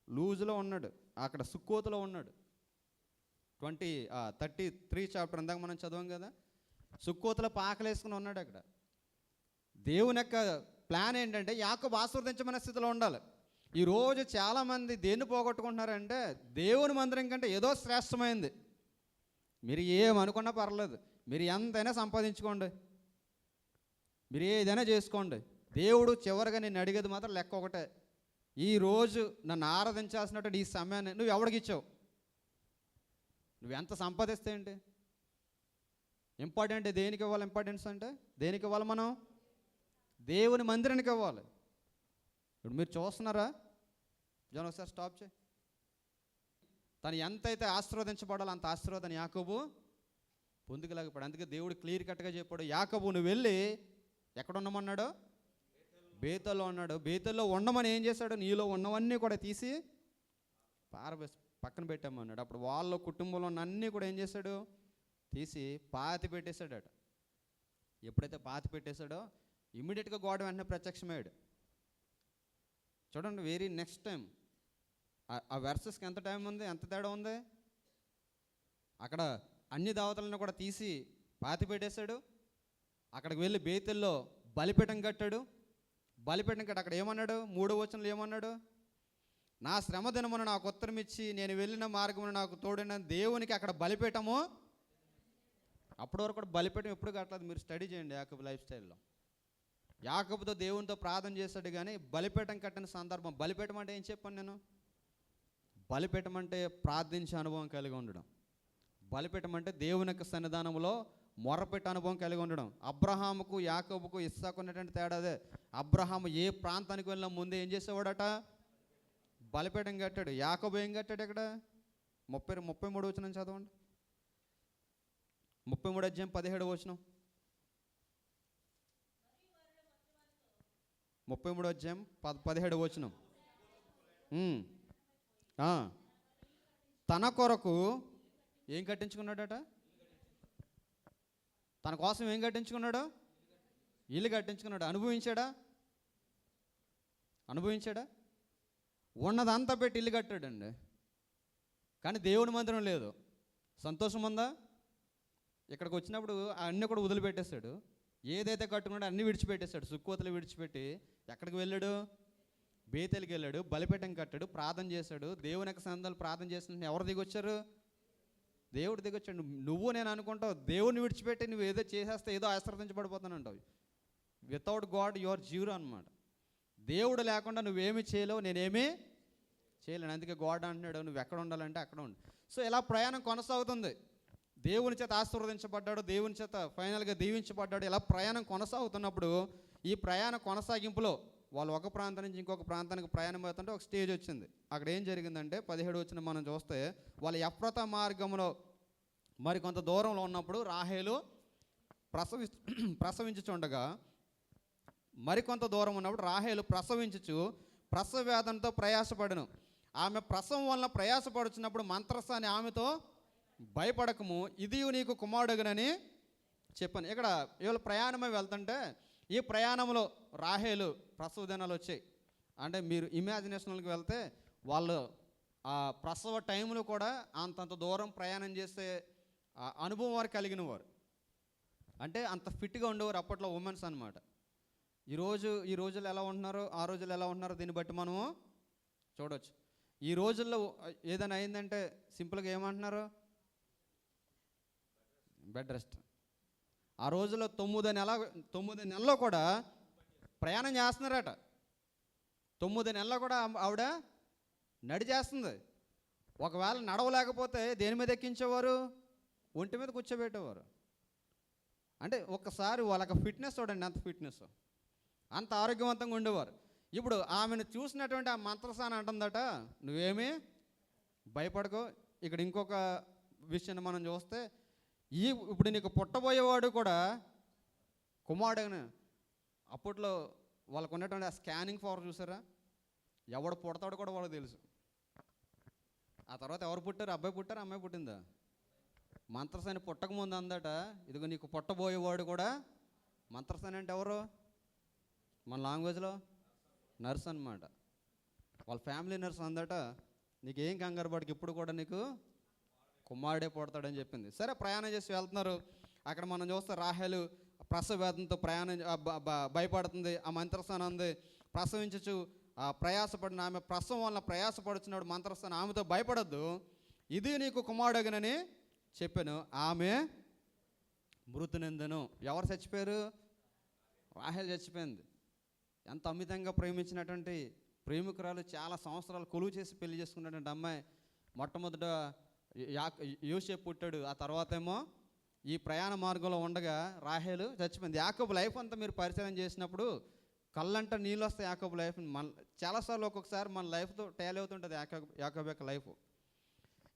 లూజ్లో ఉన్నాడు. అక్కడ సుక్కోతులో ఉన్నాడు. 33 చాప్టర్ ఇందాక మనం చదవం కదా, సుక్కోతులో పాకలేసుకుని ఉన్నాడు. అక్కడ దేవుని యొక్క ప్లాన్ ఏంటంటే యాకోబు ఆశీర్వదించమనే స్థితిలో ఉండాలి. ఈరోజు చాలామంది దేన్ని పోగొట్టుకుంటున్నారంటే దేవుని మందిరం కంటే ఏదో శ్రేష్టమైంది. మీరు ఏమనుకున్నా పర్లేదు, మీరు ఎంతైనా సంపాదించుకోండి, మీరు ఏదైనా చేసుకోండి, దేవుడు చివరిగా నేను అడిగేది మాత్రం లెక్క ఒకటే. ఈరోజు నన్ను ఆరాధించాల్సినటువంటి ఈ సమయాన్ని నువ్వు ఎవడికి ఇచ్చావు? నువ్వు ఎంత సంపాదిస్తే ఏంటి? ఇంపార్టెంట్ దేనికి ఇవ్వాలి? ఇంపార్టెన్స్ అంటే దేనికి ఇవ్వాలి? మనం దేవుని మందిరానికి ఇవ్వాలి. ఇప్పుడు మీరు చూస్తున్నారా? జనం ఒకసారి స్టాప్ చేయి. తను ఎంతైతే ఆశీర్వదించబడాలో అంత ఆశీర్వాదం యాకోబు పొందుకోలేకపోయాడు. అందుకే దేవుడు క్లియర్ కట్గా చెప్పాడు, యాకోబు నువ్వు వెళ్ళి ఎక్కడ ఉండమన్నాడు? బేతల్లో ఉన్నాడు. బేతల్లో ఉండమని ఏం చేశాడు? నీలో ఉన్నవన్నీ కూడా తీసి పక్కన పెట్టామన్నాడు. అప్పుడు వాళ్ళ కుటుంబంలో ఉన్న అన్నీ కూడా ఏం చేశాడు? తీసి పాతి పెట్టేశాడట. ఎప్పుడైతే పాతి పెట్టేశాడో ఇమ్మీడియట్గా గాడ్ వెంటనే ప్రత్యక్షమయ్యాడు. చూడండి, వెరీ నెక్స్ట్ టైం ఆ వెర్సెస్కి ఎంత టైం ఉంది, ఎంత తేడా ఉంది. అక్కడ అన్ని దావతలను కూడా తీసి పాతి పెట్టేశాడు. అక్కడికి వెళ్ళి బేతెల్లో బలిపీఠం కట్టాడు. బలిపీఠం కట్టి అక్కడ ఏమన్నాడు? 3వ వచనంలో ఏమన్నాడు? నా శ్రమ దినమున నాకు ఉత్తరం ఇచ్చి నేను వెళ్ళిన మార్గమున నాకు తోడిన దేవునికి అక్కడ బలిపీఠము. అప్పటి వరకు కూడా బలిపీఠం ఎప్పుడు కట్టలేదు. మీరు స్టడీ చేయండి యాకోబు లైఫ్ స్టైల్లో. యాకోబుతో దేవునితో ప్రార్థన చేశాడు, కానీ బలిపీఠం కట్టిన సందర్భం. బలిపీఠం అంటే ఏం చెప్పాను నేను? బలిపీఠం అంటే ప్రార్థించే అనుభవం కలిగి ఉండడం. బలిపీఠం అంటే దేవుని యొక్క సన్నిధానంలో మొరపెట్టే అనుభవం కలిగి ఉండడం. అబ్రహాముకు యాకోబుకు ఇస్సాకు ఉన్నటువంటి తేడా అదే. అబ్రహాము ఏ ప్రాంతానికి వెళ్ళినా ముందే ఏం చేసేవాడట? బలిపీఠం కట్టాడు. యాకోబు ఏం కట్టాడు? ఇక్కడ 33 వచనం చదవండి. 33 అధ్యాయం 17వ వచనం. 33 అధ్యాయం 17వ వచనం. తన కొరకు ఏం కట్టించుకున్నాడట? తన కోసం ఏం కట్టించుకున్నాడు? ఇల్లు కట్టించుకున్నాడు. అనుభవించాడా? ఉన్నదంతా పెట్టి ఇల్లు కట్టాడండి, కానీ దేవుని మందిరం లేదు. సంతోషం ఉందా? ఇక్కడికి వచ్చినప్పుడు అన్నీ కూడా వదిలిపెట్టేశాడు. ఏదైతే కట్టుకున్నాడో అన్నీ విడిచిపెట్టేశాడు. సుక్కోతలు విడిచిపెట్టి ఎక్కడికి వెళ్ళాడు? బేతెలికి వెళ్ళాడు. బలిపీఠం కట్టాడు, ప్రార్థన చేశాడు. దేవుని యొక్క సందాలు ప్రార్థన చేసిన ఎవరు దిగొచ్చారు? దేవుడు దిగొచ్చాడు. నువ్వు నేను అనుకుంటావు దేవుడిని విడిచిపెట్టి నువ్వు ఏదో చేసేస్తే ఏదో ఆశీర్వదించబడిపోతానంటావు. వితౌట్ గాడ్ యువర్ జీరో అనమాట. దేవుడు లేకుండా నువ్వేమీ చేయలేవు, నేనేమీ చేయలేను. అందుకే గాడ్ అంటున్నాడు నువ్వు ఎక్కడ ఉండాలంటే అక్కడ ఉండు. సో ఇలా ప్రయాణం కొనసాగుతుంది. దేవుని చేత ఆశీర్వదించబడ్డాడు, దేవుని చేత ఫైనల్గా దీవించబడ్డాడు. ఇలా ప్రయాణం కొనసాగుతున్నప్పుడు ఈ ప్రయాణ కొనసాగింపులో వాళ్ళు ఒక ప్రాంతం నుంచి ఇంకొక ప్రాంతానికి ప్రయాణం అవుతుంటే ఒక స్టేజ్ వచ్చింది. అక్కడ ఏం జరిగిందంటే 17 వచనం మనం చూస్తే, వాళ్ళ ఎఫ్రాతా మార్గంలో మరి కొంత దూరంలో ఉన్నప్పుడు రాహేలు ప్రసవించుచుండగా, మరికొంత దూరం ఉన్నప్పుడు రాహేలు ప్రసవించుచు ప్రసవ వేదనతో ప్రయాసపడను. ఆమె ప్రసవం వలన ప్రయాసపడుచున్నప్పుడు మంత్రసాని ఆమెతో భయపడకము, ఇది నీకు కుమారుడుగనని చెప్పాను. ఇక్కడ వీళ్ళు ప్రయాణమై వెళ్తుంటే ఈ ప్రయాణంలో రాహేలు ప్రసవ దినాలు వచ్చాయి. అంటే మీరు ఇమాజినేషన్కి వెళ్తే వాళ్ళు ఆ ప్రసవ టైంలో కూడా అంతంత దూరం ప్రయాణం చేసే అనుభవం వారు కలిగిన వారు. అంటే అంత ఫిట్గా ఉండేవారు అప్పట్లో ఉమెన్స్ అనమాట. ఈ రోజుల్లో ఎలా ఉంటున్నారో ఆ రోజుల్లో ఎలా ఉంటున్నారో దీన్ని బట్టి మనము చూడవచ్చు. ఈ రోజుల్లో ఏదైనా అయిందంటే సింపుల్గా ఏమంటున్నారు? Bed rest. ఆ రోజుల్లో 9 నెలల్లో కూడా ప్రయాణం చేస్తున్నారట. 9 నెలల్లో కూడా ఆవిడ నడిచేస్తుంది. ఒకవేళ నడవలేకపోతే దేని మీద ఎక్కించేవారు? ఒంటి మీద కూర్చోబెట్టేవారు. అంటే ఒక్కసారి వాళ్ళకి ఫిట్నెస్ చూడండి, అంత ఫిట్నెస్, అంత ఆరోగ్యవంతంగా ఉండేవారు. ఇప్పుడు ఆమెను చూసినటువంటి ఆ మంత్రసాని అంటుందట, నువ్వేమీ భయపడకో. ఇక్కడ ఇంకొక విషయాన్ని మనం చూస్తే, ఇప్పుడు నీకు పుట్టబోయేవాడు కూడా కుమారుడు. అప్పట్లో వాళ్ళకు ఉన్నటువంటి ఆ స్కానింగ్ పవర్ చూసారా? ఎవడు పుడతాడు కూడా వాళ్ళకి తెలుసు. ఆ తర్వాత ఎవరు పుట్టారు? అబ్బాయి పుట్టారు, అమ్మాయి పుట్టిందా? మంత్రసాని పుట్టకముందు అందట, ఇదిగో నీకు పుట్టబోయేవాడు కూడా. మంత్రసాని అంటే ఎవరు? మన లాంగ్వేజ్లో నర్స్ అనమాట. వాళ్ళ ఫ్యామిలీ నర్స్ అందట, నీకేం కంగారు పడకు, ఇప్పుడు కూడా నీకు కుమారుడే పుడతాడని చెప్పింది. సరే, ప్రయాణం చేసి వెళ్తున్నారు. అక్కడ మనం చూస్తే రాహేలు ప్రసవ వేదనతో భయపడుతుంది. ఆ మంత్రస్థానం ఉంది ప్రసవించచ్చు ప్రయాసపడిన ఆమె ప్రసవం వలన ప్రయాసపడుచున్నాడు మంత్రస్థానం ఆమెతో భయపడద్దు, ఇది నీకు కుమారుడగనని చెప్పాను. ఆమె మృతునందెను. ఎవరు చచ్చిపోయారు? రాహేల్ చచ్చిపోయింది. ఎంత అమితంగా ప్రేమించినటువంటి ప్రేమికురాలు, చాలా సంవత్సరాలు కొలువు చేసి పెళ్లి చేసుకున్నటువంటి అమ్మాయి. మొట్టమొదట యోసేపు పుట్టాడు. ఆ తర్వాత ఏమో ఈ ప్రయాణ మార్గంలో ఉండగా రాహేలు చచ్చిపోయింది. యాకోబు లైఫ్ అంతా మీరు పరిశీలన చేసినప్పుడు కళ్ళంట నీళ్ళు వస్తాయి. యాకోబు లైఫ్ మన చాలాసార్లు ఒక్కొక్కసారి మన లైఫ్తో టేల్ అవుతుంటుంది యాకోబు యొక్క లైఫ్.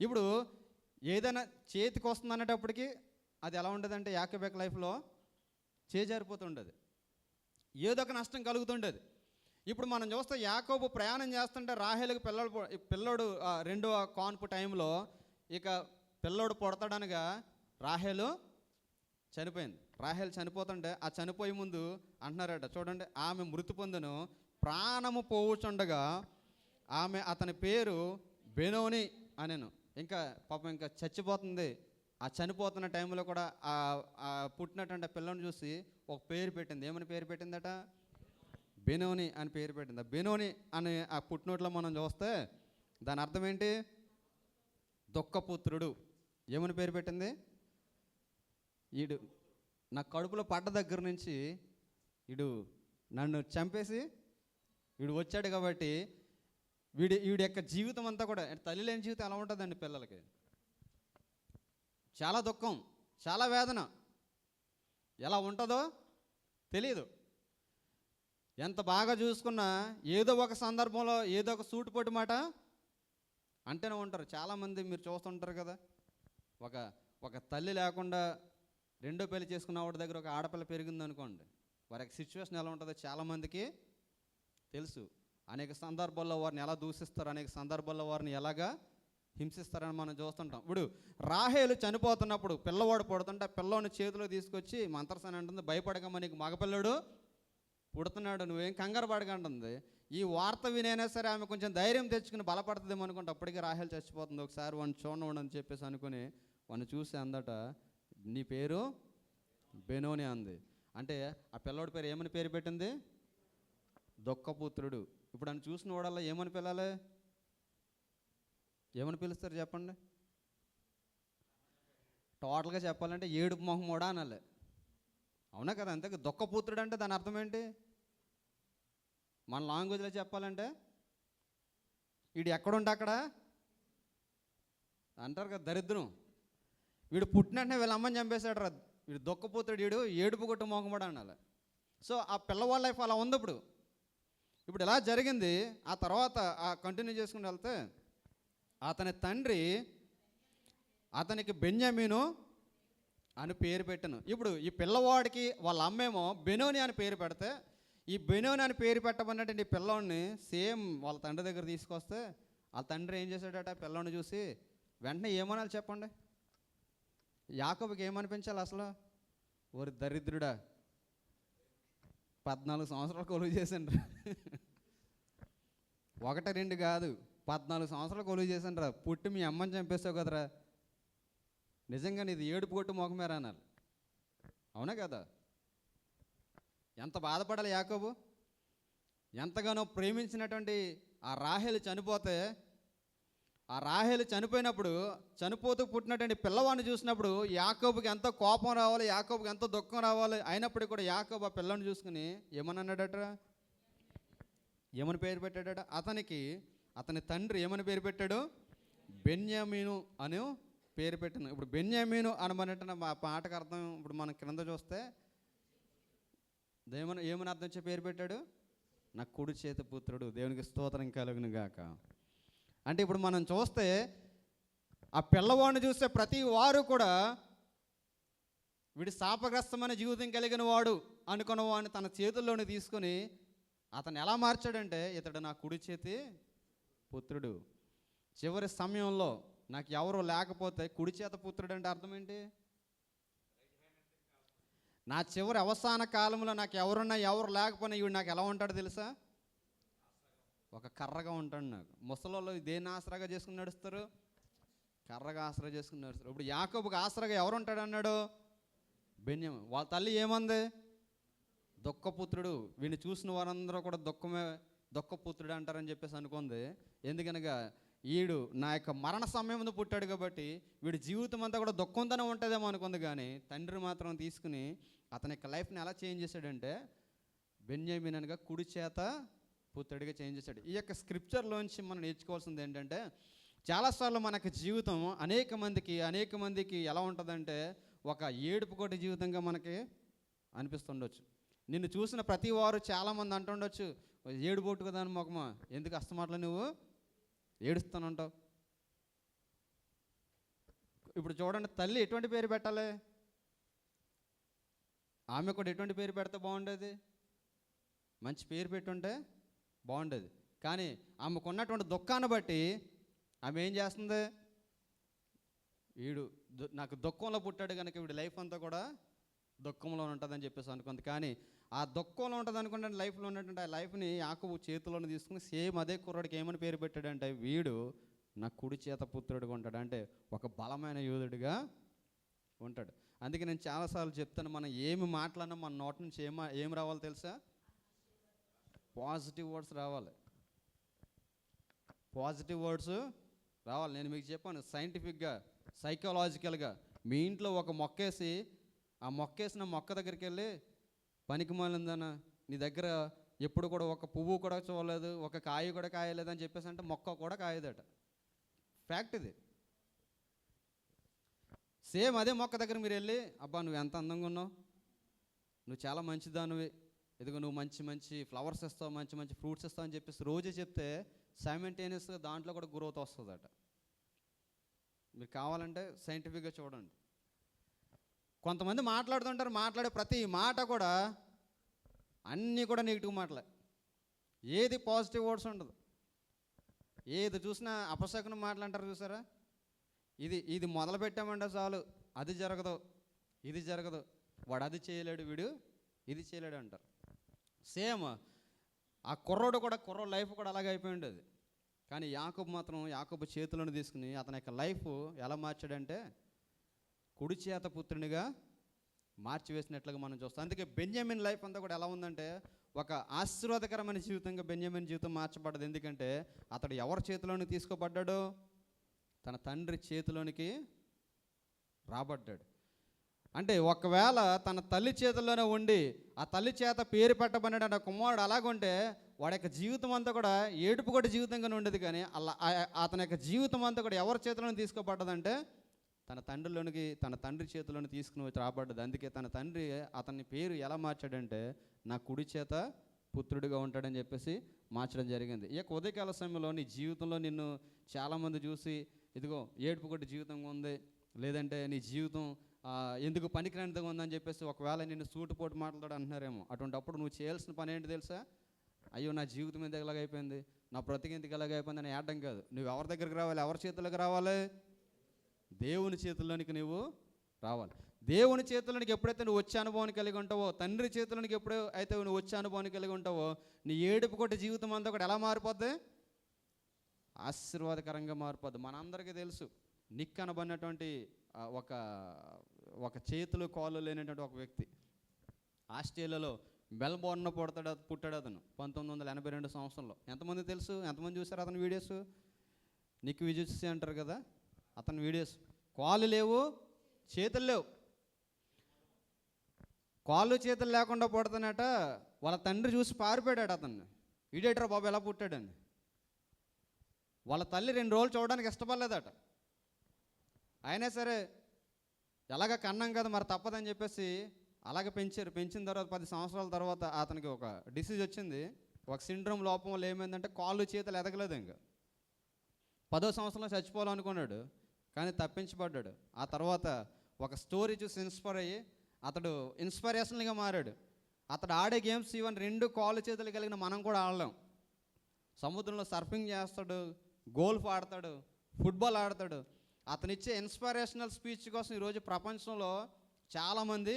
ఇప్పుడు ఏదైనా చేతికి వస్తుంది అనేటప్పటికీ అది ఎలా ఉండదంటే యాకోబు యొక్క లైఫ్లో చేజారిపోతుండదు, ఏదో ఒక నష్టం కలుగుతుండేది. ఇప్పుడు మనం చూస్తే యాకోబు ప్రయాణం చేస్తుంటే రాహేలుకి పిల్లోడు రెండవ కాన్పు టైంలో ఇక పిల్లోడు పుడతాడనగా రాహేలు చనిపోయింది. రాహేలు చనిపోతుంటే ఆ చనిపోయే ముందు అంటున్నారట, చూడండి, ఆమె మృతి పొందును, ప్రాణము పోవుచుండగా ఆమె అతని పేరు బెనోని అనెను. ఇంకా పాపం ఇంకా చచ్చిపోతుంది. ఆ చనిపోతున్న టైంలో కూడా ఆ పుట్టినటువంటి పిల్లని చూసి ఒక పేరు పెట్టింది. ఏమని పేరు పెట్టిందట? బెనోని అని పేరు పెట్టింది. బెనోని అని ఆ పుట్టినోట్లో మనం చూస్తే దాని అర్థం ఏంటి? దుఃఖపుత్రుడు. ఏమని పేరు పెట్టింది? ఈడు నా కడుపులో పడ్డ దగ్గర నుంచి వీడు నన్ను చంపేసి వీడు వచ్చాడు కాబట్టి వీడి యొక్క జీవితం అంతా కూడా, తల్లి లేని జీవితం ఎలా ఉంటుందండి పిల్లలకి? చాలా దుఃఖం, చాలా వేదన. ఎలా ఉంటుందో తెలియదు. ఎంత బాగా చూసుకున్నా ఏదో ఒక సందర్భంలో ఏదో ఒక సూటుపోటు మాట అంటేనే ఉంటారు. చాలామంది మీరు చూస్తుంటారు కదా, ఒక తల్లి లేకుండా రెండో పెళ్లి చేసుకున్న వాడి దగ్గర ఒక ఆడపిల్ల పెరిగింది అనుకోండి, వారి యొక్క సిచ్యువేషన్ ఎలా ఉంటుందో చాలామందికి తెలుసు. అనేక సందర్భాల్లో వారిని ఎలా దూషిస్తారు, అనేక సందర్భాల్లో వారిని ఎలాగా హింసిస్తారని మనం చూస్తుంటాం. ఇప్పుడు రాహేలు చనిపోతున్నప్పుడు పిల్లవాడు పుడుతుంటే ఆ పిల్లవాడిని చేతిలో తీసుకొచ్చి మంత్రసాని అంటుంది, భయపడకమ్మా నీకు మగపిల్లడు పుడుతున్నాడు, నువ్వేం కంగారు పడకంటుంది. ఈ వార్త వినైనా సరే ఆమె కొంచెం ధైర్యం తెచ్చుకుని బలపడుతుందేమో అనుకుంటే అప్పటికే రాహేలు చచ్చిపోతుంది. ఒకసారి వాడిని చూడండి అని చెప్పేసి అనుకుని వాడిని చూసి అందట, నీ పేరు బెనోని అంది. అంటే ఆ పిల్లవాడి పేరు ఏమని పేరు పెట్టింది? దుఃఖపుత్రుడు. ఇప్పుడు అని చూసిన వాడల్లా ఏమని పిల్లాలి? ఏమని పిలుస్తారు చెప్పండి? టోటల్గా చెప్పాలంటే ఏడుపు మొహమోడా అనాలి. అవునా కదా? అంతే. దుఃఖపుత్రుడు అంటే దాని అర్థం ఏంటి? మన లాంగ్వేజ్లో చెప్పాలంటే వీడు ఎక్కడుంటే అక్కడ అంటారు కదా, దరిద్రం. వీడు పుట్టినట్టునే వీళ్ళ అమ్మని చంపేశాడు రా, వీడు దుఃఖపుత్రుడు, వీడు ఏడుపు కొట్టు మొహమోడా అనాలి. సో ఆ పిల్లవాళ్ళ లైఫ్ అలా ఉంది. ఇప్పుడు ఇలా జరిగింది. ఆ తర్వాత కంటిన్యూ చేసుకుని వెళ్తే అతని తండ్రి అతనికి బెన్యామీను అని పేరు పెట్టను. ఇప్పుడు ఈ పిల్లవాడికి వాళ్ళ అమ్మేమో బెనోని అని పేరు పెడితే, ఈ బెనోని అని పేరు పెట్టమన్నటువంటి పిల్లవాడిని సేమ్ వాళ్ళ తండ్రి దగ్గర తీసుకొస్తే వాళ్ళ తండ్రి ఏం చేశాడట? పిల్లవాడిని చూసి వెంటనే ఏమనాలి చెప్పండి? యాకోబుకి ఏమనిపించాలి అసలు? ఓరి దరిద్రుడా, 14 సంవత్సరాలు కొలువు చేసిండ్రు. 1-2 కాదు, 14 సంవత్సరాలు కొలువు చేసిండ్రా. పుట్టి మీ అమ్మని చంపేస్తావు కదరా, నిజంగా నీది ఏడుపు కొట్టు మొఖమేరా అన్నారు. అవునా కదా? ఎంత బాధపడాలి యాకోబు? ఎంతగానో ప్రేమించినటువంటి ఆ రాహేలు చనిపోతే, ఆ రాహేలు చనిపోయినప్పుడు చనిపోతూ పుట్టినటువంటి పిల్లవాడిని చూసినప్పుడు యాకోబుకి ఎంతో కోపం రావాలి, యాకోబుకి ఎంతో దుఃఖం రావాలి. అయినప్పటికీ కూడా యాకోబు ఆ పిల్లని చూసుకుని ఏమని అన్నాడట? ఏమని పేరు పెట్టాడట? అతని తండ్రి ఏమని పేరు పెట్టాడు? బెన్యామీను అని పేరు పెట్టిన. ఇప్పుడు బెన్యామీను అనమన్నట్టు మా పాటకు అర్థం ఇప్పుడు మనం క్రింద చూస్తే ఏమని అర్థం వచ్చే పేరు పెట్టాడు? నా కుడి చేతి పుత్రుడు, దేవునికి స్తోత్రం కలుగును గాక. అంటే ఇప్పుడు మనం చూస్తే ఆ పిల్లవాడిని చూస్తే ప్రతి వారు కూడా వీడి శాపగ్రస్తమైన జీవితం కలిగిన వాడు అనుకున్న వాడిని తన చేతుల్లోని తీసుకుని అతను ఎలా మార్చాడంటే, ఇతడు నా కుడి చేతి పుత్రుడు. చివరి సమయంలో నాకు ఎవరు లేకపోతే కుడి చేత పుత్రుడు అంటే అర్థం ఏంటి? నా చివరి అవసాన కాలంలో నాకు ఎవరున్నా ఎవరు లేకపోయినా ఇవి నాకు ఎలా ఉంటాడో తెలుసా? ఒక కర్రగా ఉంటాడు. నాకు ముసలోళ్ళు దేన్ని ఆసరాగా చేసుకుని నడుస్తారు? కర్రగా ఆసరా చేసుకుని నడుస్తారు. ఇప్పుడు యాకోబుకి ఆసరాగా ఎవరు ఉంటాడు అన్నాడు? బెన్యామీను. వాళ్ళ తల్లి ఏమంది? దుఃఖపుత్రుడు. వీడిని చూసిన వారందరూ కూడా దుఃఖపుత్రుడు అంటారని చెప్పేసి అనుకుంది. ఎందుకనగా వీడు నా యొక్క మరణ సమయంలో పుట్టాడు కాబట్టి వీడి జీవితం అంతా కూడా దుఃఖంతోనే ఉంటుందేమో అనుకుంది. కానీ తండ్రి మాత్రం తీసుకుని అతని యొక్క లైఫ్ని ఎలా చేంజ్ చేశాడంటే, బెన్యామీన్ అనగా కుడి చేత పుత్రుడిగా చేంజ్ చేశాడు. ఈ యొక్క స్క్రిప్చర్లోంచి మనం నేర్చుకోవాల్సింది ఏంటంటే, చాలాసార్లు మనకి జీవితం అనేక మందికి ఎలా ఉంటుందంటే ఒక ఏడుపు కొట్టి జీవితంగా మనకి అనిపిస్తుండొచ్చు. నిన్ను చూసిన ప్రతి వారు చాలామంది అంటుండొచ్చు, ఏడుబొట్టు కదా అని మొఖమా, ఎందుకు అస్తమాటలో నువ్వు ఏడుస్తానంటావు. ఇప్పుడు చూడండి, తల్లి ఎటువంటి పేరు పెట్టాలి? ఆమె కూడా ఎటువంటి పేరు పెడితే బాగుండేది? మంచి పేరు పెట్టుంటే బాగుండేది. కానీ ఆమెకున్నటువంటి దుఃఖాన్ని బట్టి ఆమె ఏం చేస్తుంది? వీడు నాకు దుఃఖంలో పుట్టాడు కనుక వీడి లైఫ్ అంతా కూడా దుఃఖంలో ఉంటుందని చెప్పేసి అనుకుంది. కానీ ఆ దుఃఖంలో ఉంటుంది అనుకుంటే లైఫ్లో ఉన్నటువంటి ఆ లైఫ్ని యాకోబు చేతిలోనే తీసుకుని సేమ్ అదే కుర్రాడికి ఏమని పేరు పెట్టాడంటే, వీడు నా కుడి చేత పుత్రుడిగా ఉంటాడు. అంటే ఒక బలమైన యోధుడిగా ఉంటాడు. అందుకే నేను చాలాసార్లు చెప్తాను, మనం ఏమి మాట్లాడినా మన నోటి నుంచి ఏం రావాలో తెలుసా? పాజిటివ్ వర్డ్స్ రావాలి. పాజిటివ్ వర్డ్స్ రావాలి. నేను మీకు చెప్పాను, సైంటిఫిక్గా, సైకలాజికల్గా మీ ఇంట్లో ఒక మొక్కేసి ఆ మొక్కేసిన మొక్క దగ్గరికి వెళ్ళి, పనికి మాలిందన నీ దగ్గర ఎప్పుడు కూడా ఒక పువ్వు కూడా చూడలేదు, ఒక కాయ కూడా కాయలేదని చెప్పేసి అంటే మొక్క కూడా కాయదట. ఫ్యాక్ట్ ఇది. సేమ్ అదే మొక్క దగ్గర మీరు వెళ్ళి, అబ్బా నువ్వు ఎంత అందంగా ఉన్నావు, నువ్వు చాలా మంచిదానివి, ఇదిగో నువ్వు మంచి మంచి ఫ్లవర్స్ ఇస్తావు, మంచి మంచి ఫ్రూట్స్ ఇస్తావు అని చెప్పేసి రోజే చెప్తే సైమల్టేనియస్గా దాంట్లో కూడా గ్రోత్ వస్తుందట. మీరు కావాలంటే సైంటిఫిక్గా చూడండి. కొంతమంది మాట్లాడుతుంటారు, మాట్లాడే ప్రతి మాట కూడా అన్నీ కూడా నెగిటివ్ మాటలే, ఏది పాజిటివ్ వర్డ్స్ ఉండదు. ఏది చూసినా అపశకునం మాటలంటారు చూసారా? ఇది మొదలు పెట్టామంటే చాలు, అది జరగదు, ఇది జరగదు, వాడు అది చేయలేడు, వీడు ఇది చేయలేడు అంటారు. సేమ్ ఆ కుర్రోడు లైఫ్ కూడా అలాగే అయిపోయి ఉండేది. కానీ యాకోబు చేతులను తీసుకుని అతని యొక్క లైఫ్ ఎలా మార్చాడంటే కుడి చేత పుత్రునిగా మార్చివేసినట్లుగా మనం చూస్తాం. అందుకే బెన్యామీన్ లైఫ్ అంతా కూడా ఎలా ఉందంటే ఒక ఆశీర్వాదకరమైన జీవితంగా బెన్యామీన్ జీవితం మార్చబడ్డది. ఎందుకంటే అతడు ఎవరి చేతిలోనికి తీసుకోబడ్డాడో? తన తండ్రి చేతిలోనికి రాబడ్డాడు. అంటే ఒకవేళ తన తల్లి చేతుల్లోనే ఉండి ఆ తల్లి చేత పేరు పెట్టబడిన కుమారుడు అలాగుంటే వాడి యొక్క జీవితం అంతా కూడా ఏడుపు కూడా జీవితంగానే ఉండేది. కానీ అలా అతని యొక్క జీవితం అంతా కూడా ఎవరి చేతిలోనే తీసుకోబడ్డదంటే తన తండ్రి చేతిలోని తీసుకుని వచ్చి రాబడ్డది. అందుకే తన తండ్రి అతని పేరు ఎలా మార్చాడంటే నా కుడి చేత పుత్రుడిగా ఉంటాడని చెప్పేసి మార్చడం జరిగింది. ఈ యొక్క ఉదయకాల సమయంలో నీ జీవితంలో నిన్ను చాలామంది చూసి ఇదిగో ఏడుపు కొట్టి జీవితంగా ఉంది, లేదంటే నీ జీవితం ఎందుకు పనికిరానిదిగా ఉందని చెప్పేసి ఒకవేళ నిన్ను సూటుపోటు మాట్లాడు అంటున్నారేమో. అటువంటిప్పుడు నువ్వు చేయాల్సిన పని ఏంటి తెలుసా? అయ్యో నా జీవితం ఎందుకు ఎలాగైపోయింది, నా బ్రతికి ఎందుకు ఎలాగైపోయింది అని ఏడడం కాదు. నువ్వు ఎవరి దగ్గరికి రావాలి? ఎవరి చేతుల్లోకి రావాలి? దేవుని చేతుల్లోనికి నువ్వు రావాలి. దేవుని చేతుల్లోనికి ఎప్పుడైతే నువ్వు వచ్చే అనుభవాన్ని కలిగి ఉంటావో, తండ్రి చేతుల్లోనికి ఎప్పుడైతే నువ్వు వచ్చే అనుభవాన్ని కలిగి ఉంటావో, నీ ఏడుపు కొట్టి జీవితం అంతా కూడా ఎలా మారిపోద్ది? ఆశీర్వాదకరంగా మారిపోద్ది. మనందరికీ తెలుసు, నిక్ అనబడినటువంటి ఒక చేతులు కాళ్ళు లేనటువంటి ఒక వ్యక్తి ఆస్ట్రేలియాలో మెల్బోర్న్లో పుట్టాడు అతను 1982 సంవత్సరంలో. ఎంతమంది తెలుసు? ఎంతమంది చూసారు అతని వీడియోస్? నిక్ విజయ్ అంటారు కదా, అతని వీడియోస్. కాళ్ళు లేవు, చేతులు లేవు. కాళ్ళు చేతులు లేకుండా పుడతానట. వాళ్ళ తండ్రి చూసి పారిపోయాడు అతన్ని, ఈడేటరా బాబు ఎలా పుట్టాడని. వాళ్ళ తల్లి 2 రోజులు చూడడానికి ఇష్టపడలేదట. అయినా సరే ఎలాగ కన్నాం కదా మరి తప్పదని చెప్పేసి అలాగే పెంచారు. పెంచిన తర్వాత 10 సంవత్సరాల తర్వాత అతనికి ఒక డిసీజ్ వచ్చింది. ఒక సిండ్రోమ్ లోపం వల్ల ఏమైందంటే కాళ్ళు చేతులు ఎదగలేదు. ఇంకా 10వ సంవత్సరంలో చచ్చిపోవాలనుకున్నాడు, కానీ తప్పించబడ్డాడు. ఆ తర్వాత ఒక స్టోరీ చూసి ఇన్స్పైర్ అయ్యి అతడు ఇన్స్పిరేషనల్గా మారాడు. అతడు ఆడే గేమ్స్ ఈవెన్ 2 కాళ్ళు చేతులు కలిగిన మనం కూడా ఆడలేం. సముద్రంలో సర్ఫింగ్ చేస్తాడు, గోల్ఫ్ ఆడతాడు, ఫుట్బాల్ ఆడతాడు. అతను ఇచ్చే ఇన్స్పిరేషనల్ స్పీచ్ కోసం ఈరోజు ప్రపంచంలో చాలామంది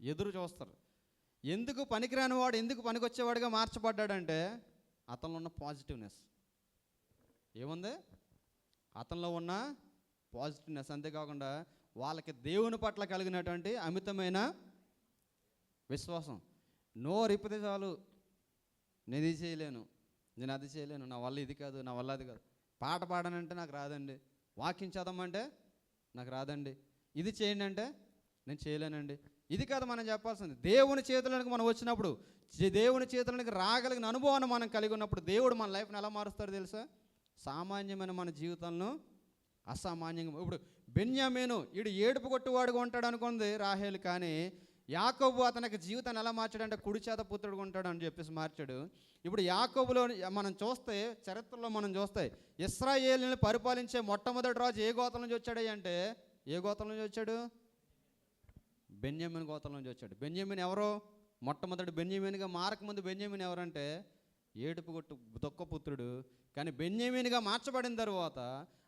ఎదురు చూస్తారు. ఎందుకు పనికిరాని వాడు ఎందుకు పనికొచ్చేవాడిగా మార్చబడ్డాడంటే అతనిలో ఉన్న పాజిటివ్నెస్. ఏముంది? అతనిలో ఉన్న పాజిటివ్నెస్. అంతేకాకుండా వాళ్ళకి దేవుని పట్ల కలిగినటువంటి అమితమైన విశ్వాసం. నోరిప్పితే చాలు, నేను ఇది చేయలేను, నేను అది చేయలేను, నా వల్ల ఇది కాదు, నా వల్ల అది కాదు. పాట పాడనంటే నాకు రాదండి, వాక్యం చదవమంటే నాకు రాదండి, ఇది చేయండి అంటే నేను చేయలేనండి, ఇది కాదు మనం చెప్పాల్సింది. దేవుని చేతులకు మనం వచ్చినప్పుడు, దేవుని చేతులకు రాగలిగిన అనుభవాన్ని మనం కలిగి ఉన్నప్పుడు దేవుడు మన లైఫ్ని ఎలా మారుస్తారో తెలుసా? సామాన్యమైన మన జీవితంలో అసామాన్యంగా. ఇప్పుడు బెన్యామీను వీడు ఏడుపు కొట్టువాడుగా ఉంటాడు అనుకుంది రాహేలు, కానీ యాకోబు అతనికి జీవితాన్ని ఎలా మార్చాడంటే కుడి చేత పుత్రుడుగా ఉంటాడు అని చెప్పేసి మార్చాడు. ఇప్పుడు యాకోబులో మనం చూస్తే, చరిత్రలో మనం చూస్తే, ఇశ్రాయేలుని పరిపాలించే మొట్టమొదటి రాజు ఏ గోత్రం నుంచి వచ్చాడు అంటే, ఏ గోత్రం నుంచి వచ్చాడు? బెన్యామీను గోత్రం నుంచి వచ్చాడు. బెన్యామీను ఎవరో? మొట్టమొదటి బెన్యామీనుగా మారకముందు బెన్యామీను ఎవరంటే ఏడుపు కొట్టు దొక్క పుత్రుడు. కానీ బెన్యామీనుగా మార్చబడిన తర్వాత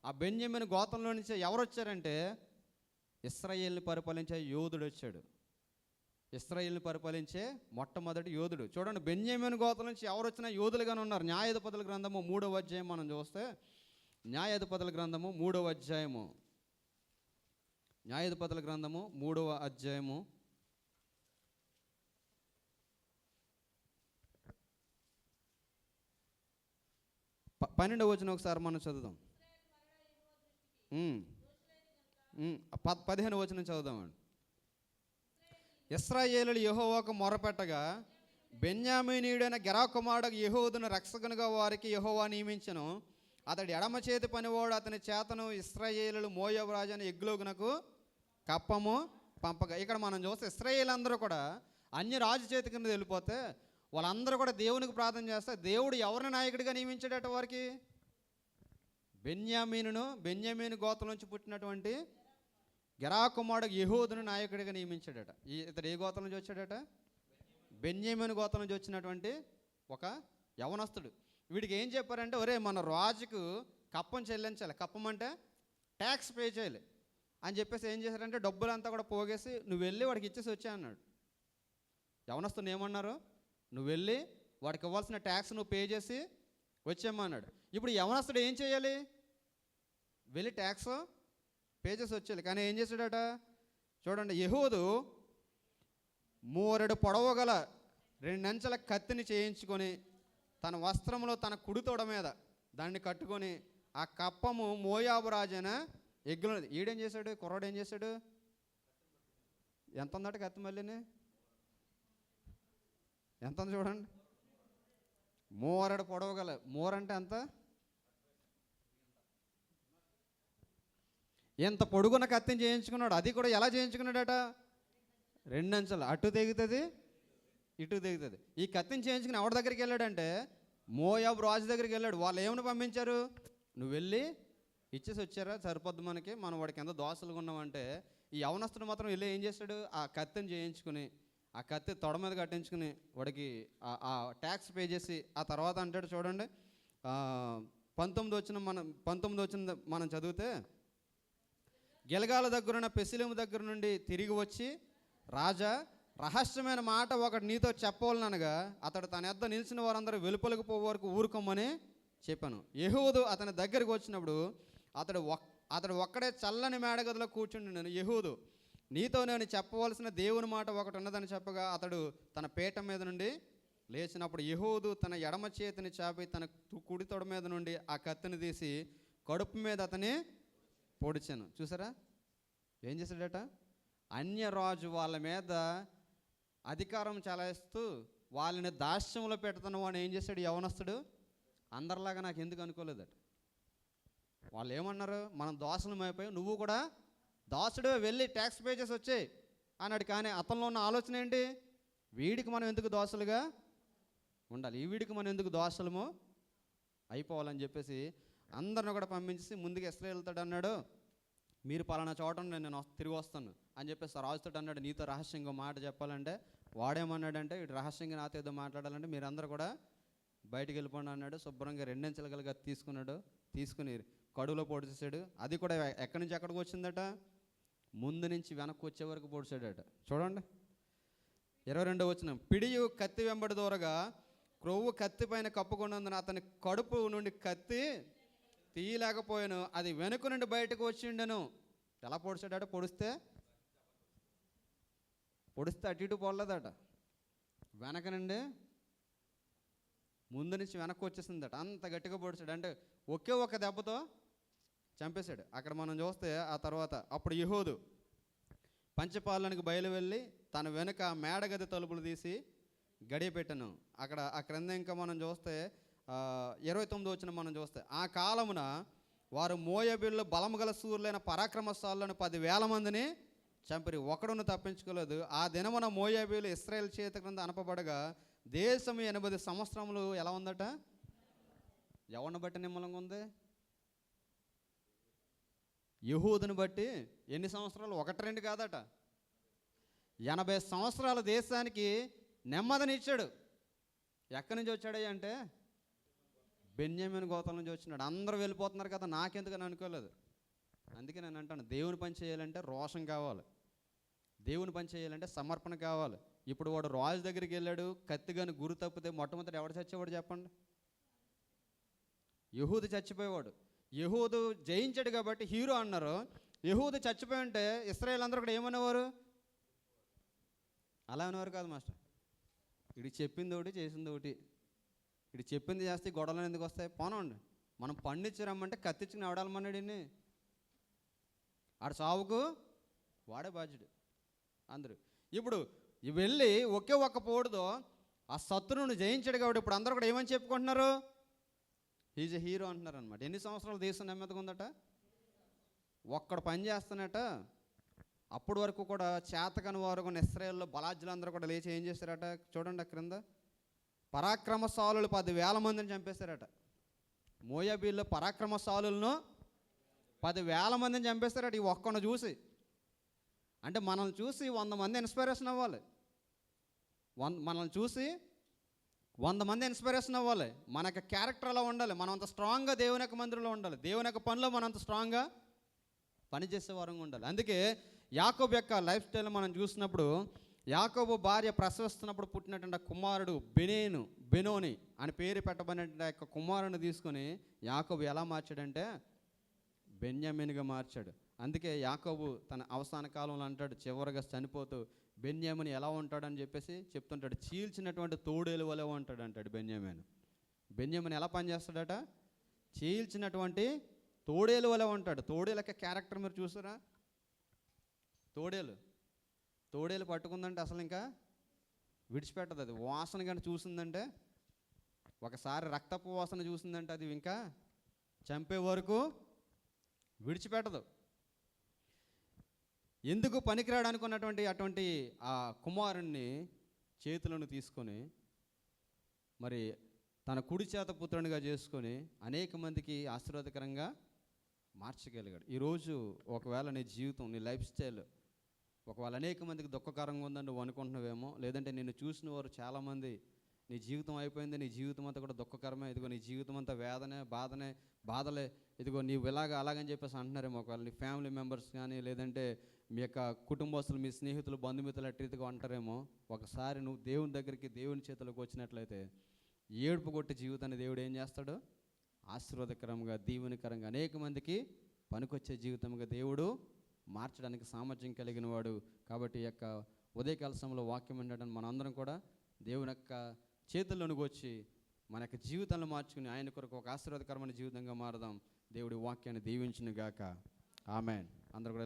ఆ బెన్యామీను గోత్రంలో నుంచి ఎవరు వచ్చారంటే ఇశ్రాయేలుని పరిపాలించే యోధుడు వచ్చాడు. ఇశ్రాయేలుని పరిపాలించే మొట్టమొదటి యోధుడు. చూడండి, బెన్యామీను గోత్రం నుంచి ఎవరు వచ్చినా యోధులుగానే ఉన్నారు. న్యాయాధిపతుల గ్రంథము 3వ అధ్యాయం మనం చూస్తే, న్యాయాధిపతుల గ్రంథము 3వ అధ్యాయము, న్యాయాధిపతుల గ్రంథము 3వ అధ్యాయము 12వ వచనం ఒకసారి మనం చదువుదాం. 15వ వచనం చదువుదామండి. ఇశ్రాయేలులు యెహోవాకు మొరపెట్టగా బెన్యామీనీయుడైన గెరా కుమారుడు యెహూదును రక్షకునిగా వారికి యెహోవా నియమించెను. అతడి ఎడమ చేతి పనివాడు అతని చేతను ఇశ్రాయేలులు మోయాబు రాజైన ఎగ్లోగునకు కప్పము పంపగా. ఇక్కడ మనం చూస్తే ఇశ్రాయేలు అందరూ కూడా అన్య రాజు చేతి కింద వెళ్ళిపోతే వాళ్ళందరూ కూడా దేవునికి ప్రార్థన చేస్తే దేవుడు ఎవరిని నాయకుడిగా నియమించాడట వారికి? బెన్యామీను గోత్రం నుంచి పుట్టినటువంటి గెరా కుమారుడు యెహూదును నాయకుడిగా నియమించాడట. ఇతడు ఏ గోత్రం నుంచి వచ్చాడట? బెన్యామీను గోత్రం నుంచి వచ్చినటువంటి ఒక యవనస్తుడు. వీడికి ఏం చెప్పారంటే, ఒరే మన రాజుకు కప్పం చెల్లించాలి, కప్పం అంటే ట్యాక్స్ పే చేయాలి అని చెప్పేసి ఏం చేశారంటే డబ్బులంతా కూడా పోగేసి నువ్వు వెళ్ళి వాడికి ఇచ్చేసి వచ్చా అన్నాడు. యవనస్తుని ఏమన్నారు? నువ్వు వెళ్ళి వాడికి ఇవ్వాల్సిన ట్యాక్స్ నువ్వు పే చేసి వచ్చేయమన్నాడు. ఇప్పుడు యవనస్తుడు ఏం చేయాలి? వెళ్ళి ట్యాక్స్ పే చేసి వచ్చేయాలి. కానీ ఏం చేశాడట చూడండి, యెహూదు 3 పొడవు గల 2 అంచెల కత్తిని చేయించుకొని తన వస్త్రంలో తన కుడి తొడ మీద దాన్ని కట్టుకొని ఆ కప్పము మోయాబు రాజైన ఎగ్గులు. ఈడేం చేశాడు? కుర్రాడు ఏం చేశాడు? ఎంత ఉందట కత్తి? మళ్ళీని ఎంత ఉంది చూడండి. 3 పొడవు గల, అంటే ఎంత? ఎంత పొడుగున్న కత్తిని చేయించుకున్నాడు. అది కూడా ఎలా చేయించుకున్నాడట? 2 అంచెలు, అటు తెగుతుంది ఇటు తెగుతుంది. ఈ కత్తిని చేయించుకుని ఎవరి దగ్గరికి వెళ్ళాడంటే మోయాబు రాజు దగ్గరికి వెళ్ళాడు. వాళ్ళు ఏమని పంపించారు? నువ్వు వెళ్ళి ఇచ్చేసి వచ్చారా, సరిపోద్దు మనకి, మనం వాడికి ఎంత దోశలుగా ఉన్నామంటే. ఈ యవనస్తుడు మాత్రం వెళ్ళి ఏం చేశాడు? ఆ కత్తిని చేయించుకుని ఆ కత్తి తొడ మీద కట్టించుకుని వాడికి ఆ ట్యాక్స్ పే చేసి ఆ తర్వాత అంటాడు చూడండి, 19 వచ్చిన మనం చదివితే, గిల్గాల దగ్గరున్న పెసిలిము దగ్గర నుండి తిరిగి వచ్చి, రాజా రహస్యమైన మాట ఒకటి నీతో చెప్పవాలనగా అతడు తన యొద్ద నిలిచిన వారందరూ వెలుపలకు పోయే వరకు ఊరుకోమని చెప్పాను. యెహూదు అతని దగ్గరికి వచ్చినప్పుడు అతడు ఒక్కడే చల్లని మేడగదిలో కూర్చుండి, నేను యెహూదు నీతో నేను చెప్పవలసిన దేవుని మాట ఒకటి ఉన్నదని చెప్పగా అతడు తన పీట మీద నుండి లేచినప్పుడు యెహూదు తన ఎడమ చేతిని చాపి తన కుడి తొడ మీద నుండి ఆ కత్తిని తీసి కడుపు మీద అతని పొడిచాను. చూసారా ఏం చేశాడట? అన్యరాజు వాళ్ళ మీద అధికారం చలాయిస్తూ వాళ్ళని దాస్యంలో పెడుతున్న వాడు ఏం చేశాడు? యవనస్తుడు అందరిలాగా నాకు ఎందుకు అనుకోలేదట. వాళ్ళు ఏమన్నారు? మనం దోషలం అయిపోయి నువ్వు కూడా దాసుడు వెళ్ళి ట్యాక్స్ పే చేసి వచ్చాయి అన్నాడు. కానీ అతనిలో ఉన్న ఆలోచన ఏంటి? వీడికి మనం ఎందుకు దోషలుగా ఉండాలి, ఈ వీడికి మనం ఎందుకు దోషలము అయిపోవాలని చెప్పేసి అందరిని కూడా పంపించేసి ముందుకు ఇశ్రాయేలుతో అన్నాడు, మీరు పలానా చోట నేను తిరిగి వస్తాను అని చెప్పేసి రాజుతో అన్నాడు, నీతో రహస్యంగా మాట చెప్పాలంటే. వాడేమన్నాడంటే, ఇటు రహస్యంగా నాతో ఏదో మాట్లాడాలంటే మీరందరూ కూడా బయటికి వెళ్ళిపోండి అన్నాడు. శుభ్రంగా 2 అంచెల గలగా తీసుకుని కడువులో పొడిచేసాడు. అది కూడా ఎక్కడి నుంచి ఎక్కడికి వచ్చిందట? ముందు నుంచి వెనక్కి వచ్చే వరకు పొడిచాడట. చూడండి 22వ వచనం, పిడియు కత్తి వెంబడి దూరగా క్రొవ్వు కత్తి పైన కప్పుకున్నందున అతని కడుపు నుండి కత్తి తీయలేకపోయాను, అది వెనుక నుండి బయటకు వచ్చిండెను. ఎలా పొడిచాడట? పొడిస్తే అటు ఇటు పోలేదట, వెనక నుండి ముందు నుంచి వెనక్కి వచ్చేసిందట. అంత గట్టిగా పొడిచాడు. అంటే ఒకే ఒక దెబ్బతో చంపేశాడు. అక్కడ మనం చూస్తే ఆ తర్వాత అప్పుడు యెహూదు పంచపాలనకు బయలు వెళ్ళి తన వెనుక మేడగది తలుపులు తీసి గడియ పెట్టాను. అక్కడ ఆ క్రింద ఇంకా మనం చూస్తే 29 వచ్చిన మనం చూస్తే, ఆ కాలమున వారు మోయాబీయుల్లో బలము గల శూరులైన పరాక్రమశాలులను 10,000 మందిని చంపిరి, ఒకడును తప్పించుకోలేదు. ఆ దినమున మోయాబీయులు ఇశ్రాయేల్ చేతి క్రింద అనపబడగా దేశం 80 సంవత్సరములు ఎలా ఉందట? ఎవరిని బట్టి నిమ్మలంగా ఉంది? యెహూదుని బట్టి. ఎన్ని సంవత్సరాలు? 1-2 కాదట, 80 సంవత్సరాల దేశానికి నెమ్మదినిచ్చాడు. ఎక్కడి నుంచి వచ్చాడు అంటే బెన్యామీను గోత్రం నుంచి వచ్చినాడు. అందరూ వెళ్ళిపోతున్నారు కదా, నాకెందుకని అనుకోలేదు. అందుకే నేను అంటాను, దేవుని పని చేయాలంటే రోషం కావాలి, దేవుని పని చేయాలంటే సమర్పణ కావాలి. ఇప్పుడు వాడు రాజు దగ్గరికి వెళ్ళాడు, కత్తిగాని గురి తప్పితే మొట్టమొదటి ఎవడు చచ్చేవాడు చెప్పండి? యెహూదు చచ్చిపోయేవాడు. యెహూదు జయించాడు కాబట్టి హీరో అన్నారు. యెహూదు చచ్చిపోయి ఉంటే ఇశ్రాయేల్ అందరూ కూడా ఏమనేవారు? అలా అనేవారు కాదు మాస్టర్. ఇది చెప్పింది ఒకటి, చేసింది ఒకటి. ఇది చెప్పింది చేస్తే గొడవలు ఎందుకు వస్తాయి? పోనండి, మనం పండించరమ్మంటే కత్తిచ్చుకుని ఎవడాలమన్నాడు. ఆడ సావుకు వాడే బాధ్యుడు అందరూ. ఇప్పుడు వెళ్ళి ఒకే ఒక్క పోడుతో ఆ శత్రువును జయించాడు కాబట్టి ఇప్పుడు అందరూ కూడా ఏమని చెప్పుకుంటున్నారు? ఈజ్ ఎ హీరో అంటున్నారు అనమాట. ఎన్ని సంవత్సరాలు దేశం నెమ్మదిగా ఉందట? ఒక్కడు పని చేస్తున్నట. అప్పటి వరకు కూడా చేతకని వారు కొన్ని ఇశ్రాయేల్లో బలాజ్యులందరూ కూడా లేచి ఏం చేశారట? చూడండి క్రింద, పరాక్రమశాలులు 10,000 మందిని చంపేశారట. మోయాబీల్లో పరాక్రమశాలులను 10,000 మందిని చంపేశారట ఈ ఒక్కను చూసి. అంటే మనల్ని చూసి 100 మంది ఇన్స్పిరేషన్ అవ్వాలి. మనల్ని చూసి 100 మంది ఇన్స్పిరేషన్ అవ్వాలి. మన యొక్క క్యారెక్టర్ అలా ఉండాలి. మనం అంత స్ట్రాంగ్గా దేవుని యొక్క మందిరంలో ఉండాలి. దేవుని యొక్క పనిలో మనం అంత స్ట్రాంగ్గా పనిచేసే వారంగా ఉండాలి. అందుకే యాకోబు యొక్క లైఫ్ స్టైల్ మనం చూసినప్పుడు, యాకోబు భార్య ప్రసవిస్తున్నప్పుడు పుట్టినటువంటి కుమారుడు బెనోని అని పేరు పెట్టబడిన యొక్క కుమారుని తీసుకొని యాకోబు ఎలా మార్చాడంటే బెన్యామీనుగా మార్చాడు. అందుకే యాకోబు తన అవసాన కాలంలో అంటాడు, చివరిగా చనిపోతూ బెన్యామీను ఎలా ఉంటాడని చెప్పేసి చెప్తుంటాడు. చీల్చినటువంటి తోడేలు వలె ఉంటాడు అంటాడు బెన్యామీను. బెన్యామీను ఎలా పనిచేస్తాడట? చీల్చినటువంటి తోడేలు వలె ఉంటాడు. తోడేలకి క్యారెక్టర్ మీరు చూసారా? తోడేలు పట్టుకుందంటే అసలు ఇంకా విడిచిపెట్టదు. అది వాసన కానీ చూసిందంటే, ఒకసారి రక్తపు వాసన చూసిందంటే అది ఇంకా చంపే వరకు విడిచిపెట్టదు. ఎందుకు పనికిరాడు అనుకున్నటువంటి అటువంటి ఆ కుమారుణ్ణి చేతులను తీసుకొని మరి తన కుడి చేత పుత్రునిగా చేసుకొని అనేక మందికి ఆశీర్వాదకరంగా మార్చగలిగాడు. ఈరోజు ఒకవేళ నీ జీవితం, నీ లైఫ్ స్టైల్ ఒకవేళ అనేక మందికి దుఃఖకరంగా ఉందని నువ్వు అనుకుంటున్నావేమో, లేదంటే నిన్ను చూసిన వారు చాలామంది నీ జీవితం అయిపోయింది, నీ జీవితం అంతా కూడా దుఃఖకరమే, ఇదిగో నీ జీవితం అంతా వేదనే బాధలే, ఇదిగో నీవు అలాగని చెప్పేసి అంటున్నారేమో. ఒకవేళ నీ ఫ్యామిలీ మెంబర్స్ కానీ, లేదంటే మీ యొక్క కుటుంబస్తులు, మీ స్నేహితులు, బంధుమిత్రులు అట్రీతిగా అంటారేమో. ఒకసారి నువ్వు దేవుని దగ్గరికి, దేవుని చేతులకు వచ్చినట్లయితే ఏడుపు కొట్టి జీవితాన్ని దేవుడు ఏం చేస్తాడు? ఆశీర్వాదకరంగా, దీవెనకరంగా, అనేక మందికి పనికొచ్చే జీవితంగా దేవుడు మార్చడానికి సామర్థ్యం కలిగిన వాడు. కాబట్టి ఈ యొక్క ఉదయకాల సమయంలో వాక్యం వినడానికి మనందరం కూడా దేవుని యొక్క చేతుల్లోనికి వచ్చి మన యొక్క జీవితాలను మార్చుకుని ఆయన కొరకు ఒక ఆశీర్వాదకరమైన జీవితంగా మారదాం. దేవుడి వాక్యాన్ని దీవించును గాక. ఆమేన్. అందరూ కూడా